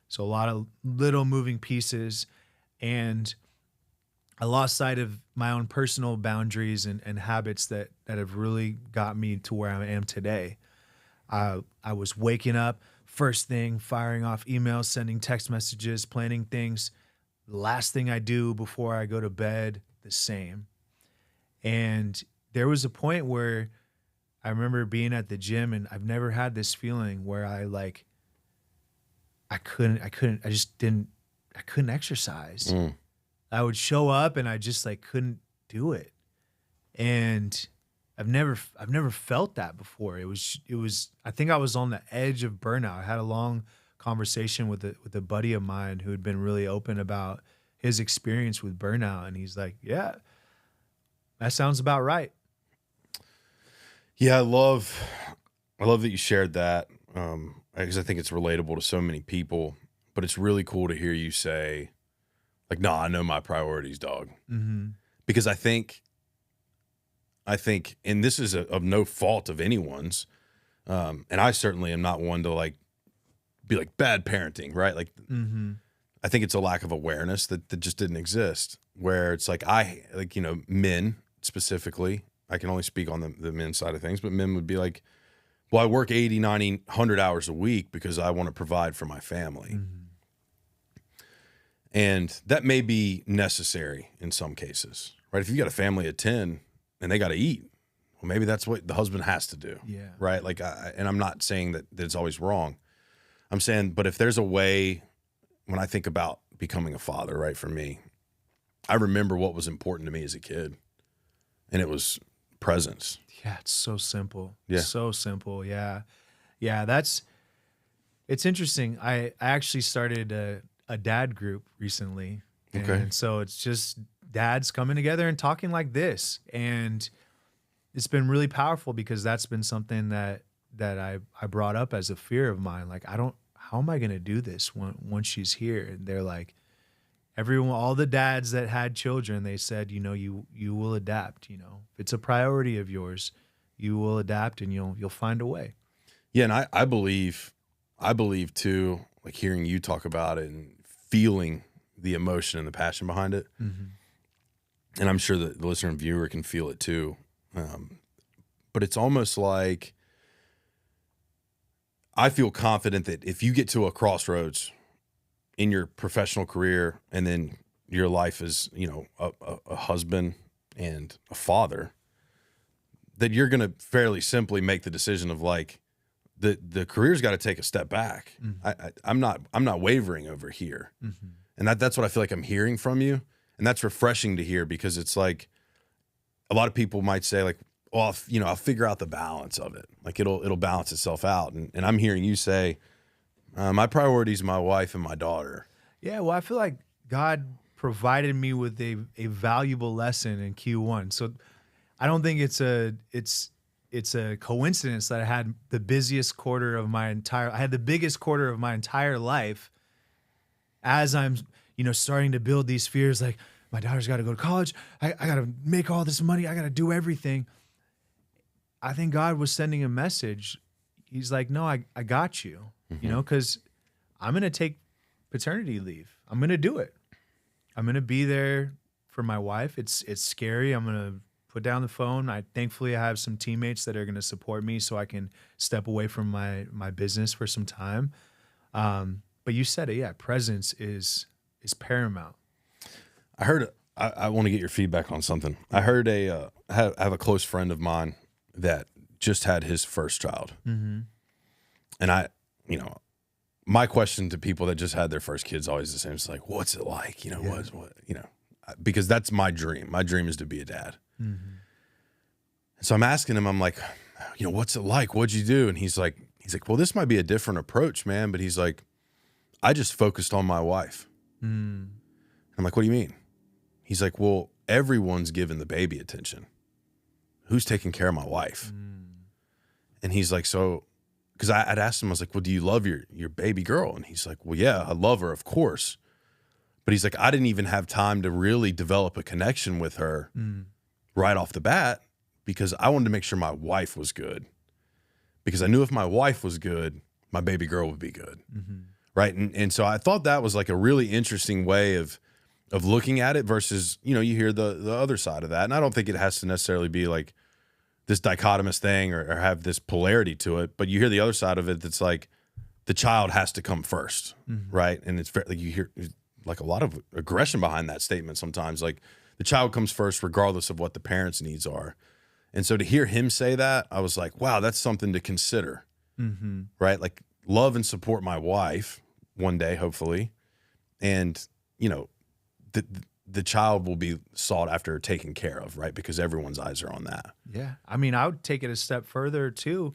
So a lot of little moving pieces, and I lost sight of my own personal boundaries and habits that have really got me to where I am today. I was waking up first thing, firing off emails, sending text messages, planning things. The last thing I do before I go to bed, the same. And there was a point where I remember being at the gym, and I've never had this feeling where I couldn't exercise. Mm. I would show up and I just couldn't do it. And I've never felt that before. It was I think I was on the edge of burnout. I had a long conversation with a buddy of mine who had been really open about his experience with burnout, and he's like, "Yeah, that sounds about right." Yeah, I love that you shared that, because I think it's relatable to so many people. But it's really cool to hear you say, like, "No, I know my priorities, dog." Mm-hmm. Because I think, and this is of no fault of anyone's, and I certainly am not one to be like bad parenting, right? Like, Mm-hmm. I think it's a lack of awareness that just didn't exist. Where it's like men specifically. I can only speak on the men's side of things, but men would be like, well, I work 80, 90, 100 hours a week because I want to provide for my family. Mm-hmm. And that may be necessary in some cases, right? If you got a family of 10 and they got to eat, well, maybe that's what the husband has to do. Yeah. Right. And I'm not saying that it's always wrong. I'm saying, but if there's a way, when I think about becoming a father, right, for me, I remember what was important to me as a kid, and it was presence. Yeah, it's so simple. Yeah. So simple. Yeah. Yeah, it's interesting. I actually started a dad group recently. Okay. And so it's just dads coming together and talking like this. And it's been really powerful, because that's been something that I brought up as a fear of mine. Like, how am I going to do this once she's here? And they're like, all the dads that had children, they said, you will adapt. If it's a priority of yours, you will adapt, and you'll find a way. Yeah. And I believe too, like hearing you talk about it and feeling the emotion and the passion behind it. Mm-hmm. And I'm sure that the listener and viewer can feel it too. But it's almost like, I feel confident that if you get to a crossroads in your professional career, and then your life is, a husband and a father, that you're going to fairly simply make the decision of the career's got to take a step back. Mm-hmm. I'm not wavering over here. Mm-hmm. And that's what I feel like I'm hearing from you. And that's refreshing to hear, because it's like, a lot of people might say like, well, I'll figure out the balance of it. Like it'll balance itself out. And I'm hearing you say, my priority is my wife and my daughter. Yeah, well, I feel like God provided me with a valuable lesson in Q1. So I don't think it's a coincidence that I had the biggest quarter of my entire life, as I'm, starting to build these fears like, my daughter's got to go to college. I got to make all this money. I got to do everything. I think God was sending a message. He's like, no, I got you, you know, because I'm going to take paternity leave. I'm going to do it. I'm going to be there for my wife. It's scary. I'm going to put down the phone. Thankfully I have some teammates that are going to support me so I can step away from my business for some time. But you said it, yeah, presence is paramount. I heard, I want to get your feedback on something. I heard I have a close friend of mine that just had his first child. And my question to people that just had their first kids always the same. It's like, what's it like? Because that's my dream. My dream is to be a dad. And so I'm asking him, I'm like, what's it like? What'd you do? And he's like, well, this might be a different approach, man. But he's like, I just focused on my wife. I'm like, what do you mean? He's like, well, everyone's giving the baby attention. Who's taking care of my wife? And he's like, so, because I'd asked him, I was like, well, do you love your baby girl? And he's like, well, yeah, I love her, of course. But he's like, I didn't even have time to really develop a connection with her right off the bat because I wanted to make sure my wife was good. Because I knew if my wife was good, my baby girl would be good. Right. And so I thought that was like a really interesting way of looking at it versus, you hear the other side of that. And I don't think it has to necessarily be like this dichotomous thing or have this polarity to it. But you hear the other side of it that's like the child has to come first. Right. And it's very, like you hear like a lot of aggression behind that statement sometimes. Like the child comes first regardless of what the parents' needs are. And so to hear him say that, I was like, wow, that's something to consider. Right. Like love and support my wife one day, hopefully. And, the child will be sought after, taken care of, right? Because everyone's eyes are on that. Yeah. I mean, I would take it a step further too.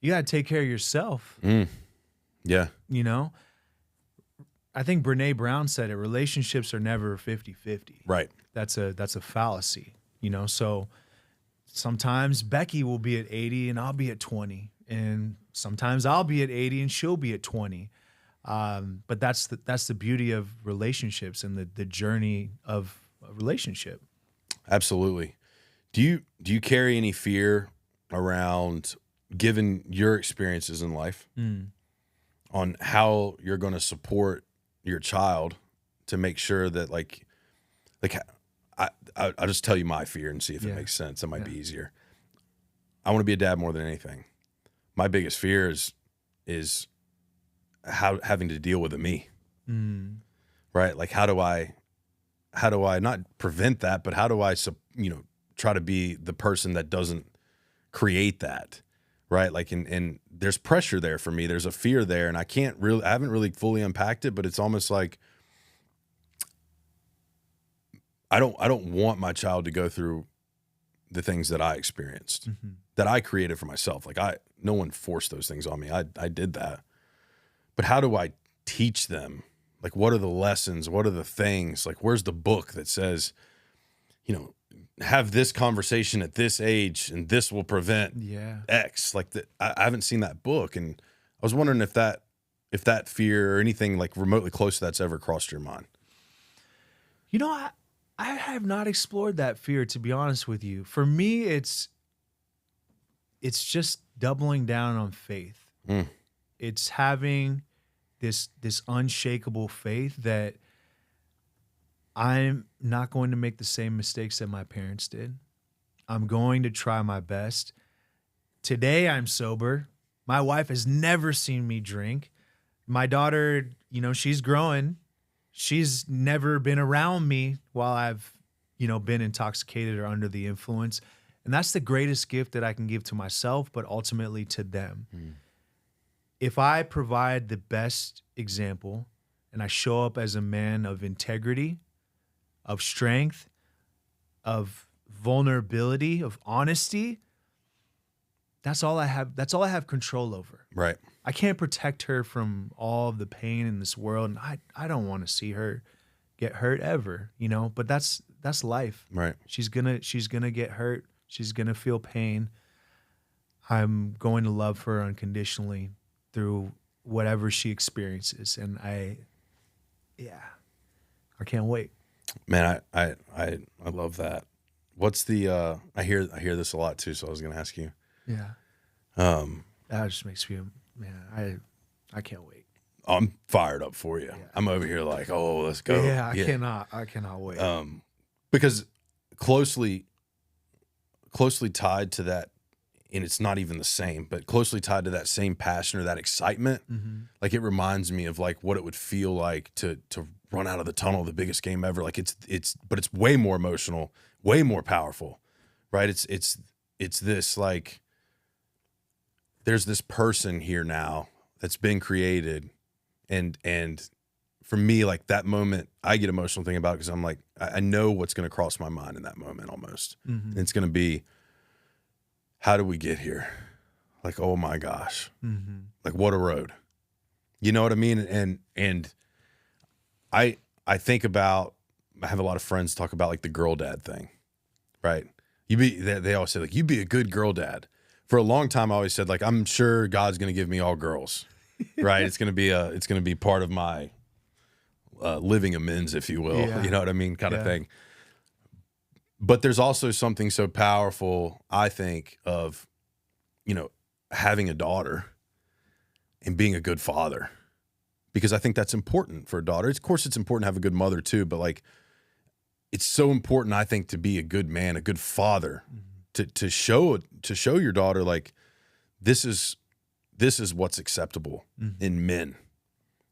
You got to take care of yourself. Yeah. I think Brene Brown said it, relationships are never 50-50. Right. That's a fallacy, so sometimes Becky will be at 80 and I'll be at 20. And sometimes I'll be at 80 and she'll be at 20. But that's the beauty of relationships and the journey of a relationship. Absolutely. Do you carry any fear around, given your experiences in life, on how you're going to support your child to make sure that I'll just tell you my fear and see if it makes sense. It might be easier. I want to be a dad more than anything. My biggest fear is having to deal with it me. Right? Like how do I not prevent that, but how do I try to be the person that doesn't create that, right? Like and there's pressure there for me. There's a fear there, and I haven't really fully unpacked it, but it's almost like I don't want my child to go through the things that I experienced, that I created for myself. Like no one forced those things on me. I did that. But how do I teach them? Like, what are the lessons? What are the things? Like, where's the book that says, have this conversation at this age and this will prevent X? Like, I haven't seen that book. And I was wondering if that fear or anything like remotely close to that's ever crossed your mind. I have not explored that fear, to be honest with you. For me, it's just doubling down on faith. It's having this unshakable faith that I'm not going to make the same mistakes that my parents did. I'm going to try my best. Today I'm sober. My wife has never seen me drink. My daughter, she's growing. She's never been around me while I've, been intoxicated or under the influence. And that's the greatest gift that I can give to myself, but ultimately to them. If I provide the best example and I show up as a man of integrity, of strength, of vulnerability, of honesty, that's all I have. That's all I have control over. Right. I can't protect her from all of the pain in this world. And I don't want to see her get hurt ever, but that's life. Right. She's gonna get hurt. She's gonna feel pain. I'm going to love her unconditionally through whatever she experiences. And I can't wait. Man, I love that. What's the I hear this a lot too, so I was gonna ask you. Yeah. Um, That just makes me, man, I can't wait. I'm fired up for you. Yeah. I'm over here like, oh, let's go. Yeah, I cannot wait. Because closely tied to that, and it's not even the same, but closely tied to that same passion or that excitement. Like it reminds me of like what it would feel like to run out of the tunnel, the biggest game ever. Like but it's way more emotional, way more powerful, right? It's this like, there's this person here now that's been created, and for me, like that moment, I get emotional thinking about it because I'm like, I know what's going to cross my mind in that moment almost. And it's going to be, how do we get here? Like, oh my gosh, like what a road. You know what I mean? And I think about, I have a lot of friends talk about like the girl dad thing, right? They always say like, you be a good girl dad. For a long time, I always said like, I'm sure God's going to give me all girls, right? It's going to be part of my living amends, if you will, you know what I mean? Kind of thing. But there's also something so powerful, I think, of, you know, having a daughter and being a good father, because I think that's important for a daughter. Of course, it's important to have a good mother too, but like, it's so important, I think, to be a good man, a good father, to show your daughter like this is what's acceptable in men.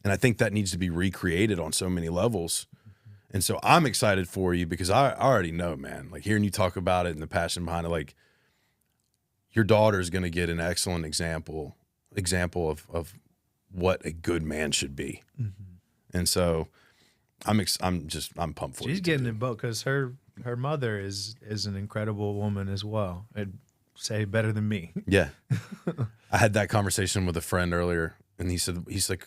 And I think that needs to be recreated on so many levels. And so I'm excited for you because I already know, man, like hearing you talk about it and the passion behind it, like your daughter is going to get an excellent example of what a good man should be. And so I'm pumped for you. She's getting it both because her mother is an incredible woman as well. I'd say better than me. Yeah. I had that conversation with a friend earlier, and he's like,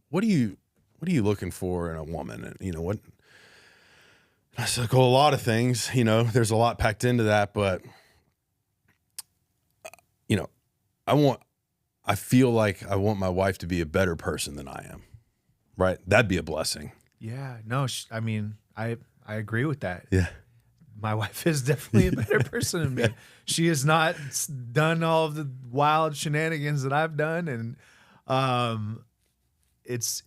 what are you looking for in a woman? And you know what? I said, well, a lot of things, you know, there's a lot packed into that, but you know, I feel like I want my wife to be a better person than I am. Right? That'd be a blessing. Yeah, no, I mean, I agree with that. Yeah. My wife is definitely a better person than me. She has not done all of the wild shenanigans that I've done, and it's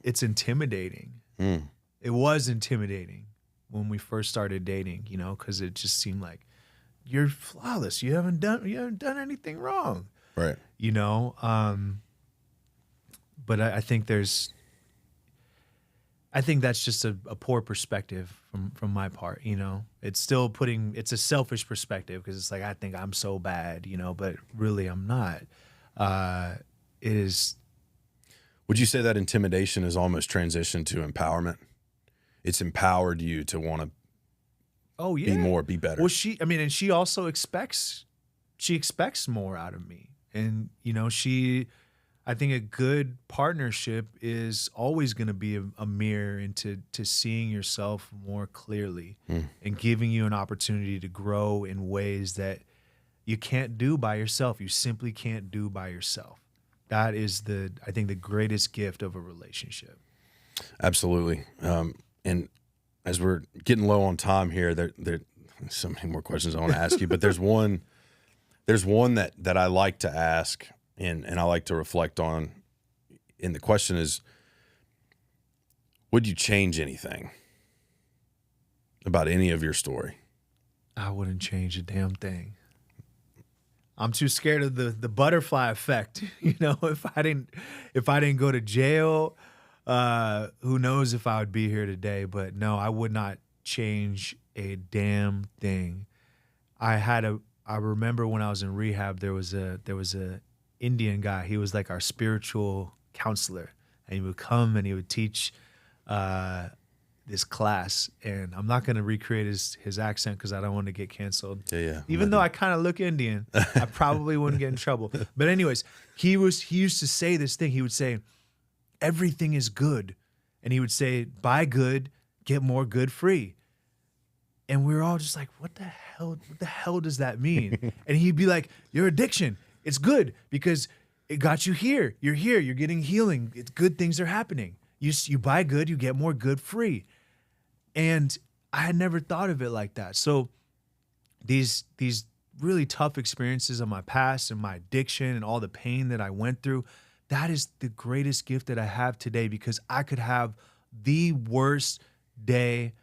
intimidating. It was intimidating when we first started dating, you know, because it just seemed like you're flawless. You haven't done anything wrong, right? You know, but I think that's just a poor perspective from my part, you know. It's still it's a selfish perspective because it's like I think I'm so bad, you know, but really I'm not. It is. Would you say that intimidation has almost transitioned to empowerment? It's empowered you to want to be better. Well, and she also expects more out of me. And, you know, I think a good partnership is always going to be a mirror into seeing yourself more clearly and giving you an opportunity to grow in ways that you can't do by yourself. You simply can't do by yourself. That is I think the greatest gift of a relationship. Absolutely. And as we're getting low on time here, there's so many more questions I want to ask you, but there's one that I like to ask and I like to reflect on. And the question is, would you change anything about any of your story? I wouldn't change a damn thing. I'm too scared of the butterfly effect. You know, if I didn't go to jail, who knows if I would be here today. But no, I would not change a damn thing. I remember when I was in rehab, there was a Indian guy. He was like our spiritual counselor, and he would come and he would teach this class. And I'm not going to recreate his accent because I don't want to get canceled. Yeah. Even though I kind of look Indian, I probably wouldn't get in trouble. But anyways, he used to say this thing. He would say, everything is good. And he would say, buy good, get more good free. And we were all just like, what the hell does that mean? And he'd be like, your addiction, it's good because it got you here. You're here, you're getting healing. It's good things are happening. You buy good, you get more good free. And I had never thought of it like that. So these really tough experiences of my past and my addiction and all the pain that I went through, that is the greatest gift that I have today, because I could have the worst day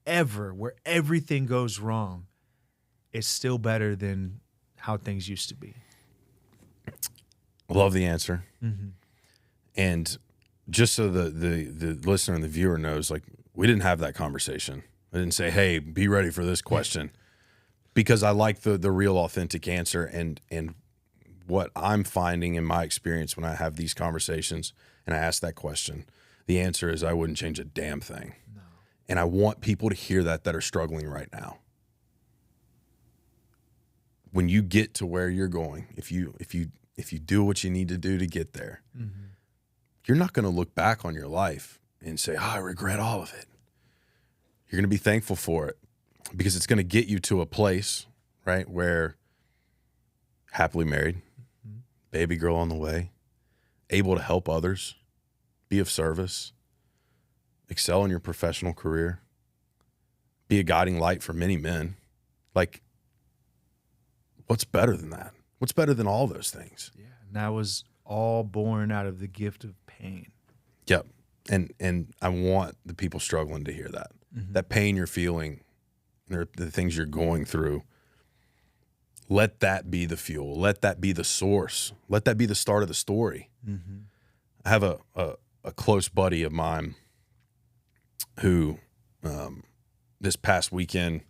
ever where everything goes wrong. It's still better than how things used to be. Love the answer. And just so the listener and the viewer knows, like, we didn't have that conversation. I didn't say, hey, be ready for this question, because I like the real authentic answer. And what I'm finding in my experience when I have these conversations and I ask that question, the answer is I wouldn't change a damn thing. No. And I want people to hear that are struggling right now. When you get to where you're going, if you do what you need to do to get there, you're not going to look back on your life and say, oh, I regret all of it. You're going to be thankful for it, because it's going to get you to a place, right, where happily married, baby girl on the way, able to help others, be of service, excel in your professional career, be a guiding light for many men. Like, what's better than that? What's better than all those things? Yeah, and that was all born out of the gift of pain. Yep. And I want the people struggling to hear that. That pain you're feeling, or the things you're going through, let that be the fuel. Let that be the source. Let that be the start of the story. I have a close buddy of mine who this past weekend,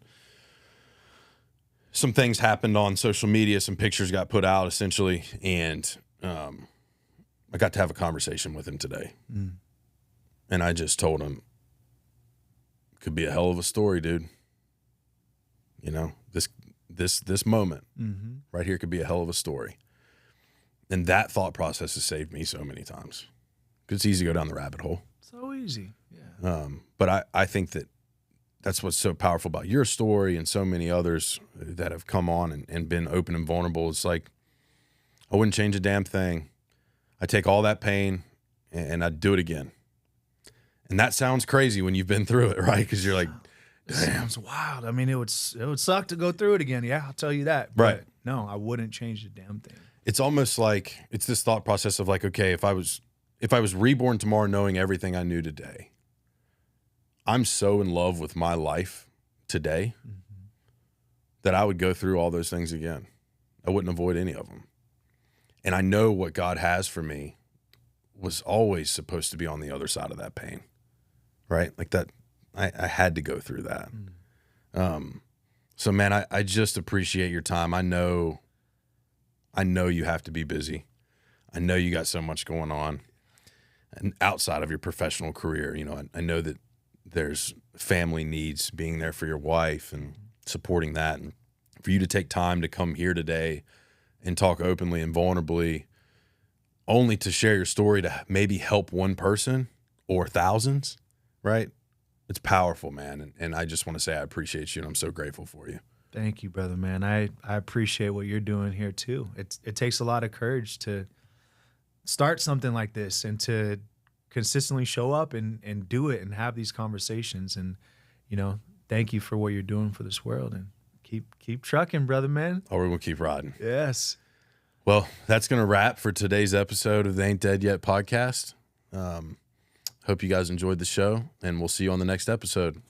some things happened on social media, some pictures got put out essentially, and I got to have a conversation with him today. And I just told him, could be a hell of a story, dude. You know, this moment right here could be a hell of a story. And that thought process has saved me so many times, because it's easy to go down the rabbit hole. So easy. Yeah. But I think that's what's so powerful about your story and so many others that have come on and been open and vulnerable. It's like, I wouldn't change a damn thing. I take all that pain and I'd do it again. And that sounds crazy when you've been through it, right? Because you're like, damn, sounds wild. I mean, it would suck to go through it again. Yeah, I'll tell you that. Right. But no, I wouldn't change a damn thing. It's almost like it's this thought process of like, okay, if I was reborn tomorrow knowing everything I knew today, I'm so in love with my life today that I would go through all those things again. I wouldn't avoid any of them. And I know what God has for me was always supposed to be on the other side of that pain, right? Like that, I had to go through that. So man, I just appreciate your time. I know you have to be busy. I know you got so much going on, and outside of your professional career, you know, I know that there's family needs, being there for your wife and supporting that. And for you to take time to come here today and talk openly and vulnerably, only to share your story to maybe help one person or thousands, right? It's powerful, man. And I just want to say I appreciate you, and I'm so grateful for you. Thank you, brother, man. I appreciate what you're doing here too. It takes a lot of courage to start something like this and to consistently show up and do it and have these conversations. And, you know, thank you for what you're doing for this world, and keep trucking, brother, man. Oh, we're going to keep riding. Yes. Well, that's going to wrap for today's episode of the Ain't Dead Yet podcast. Hope you guys enjoyed the show, and we'll see you on the next episode.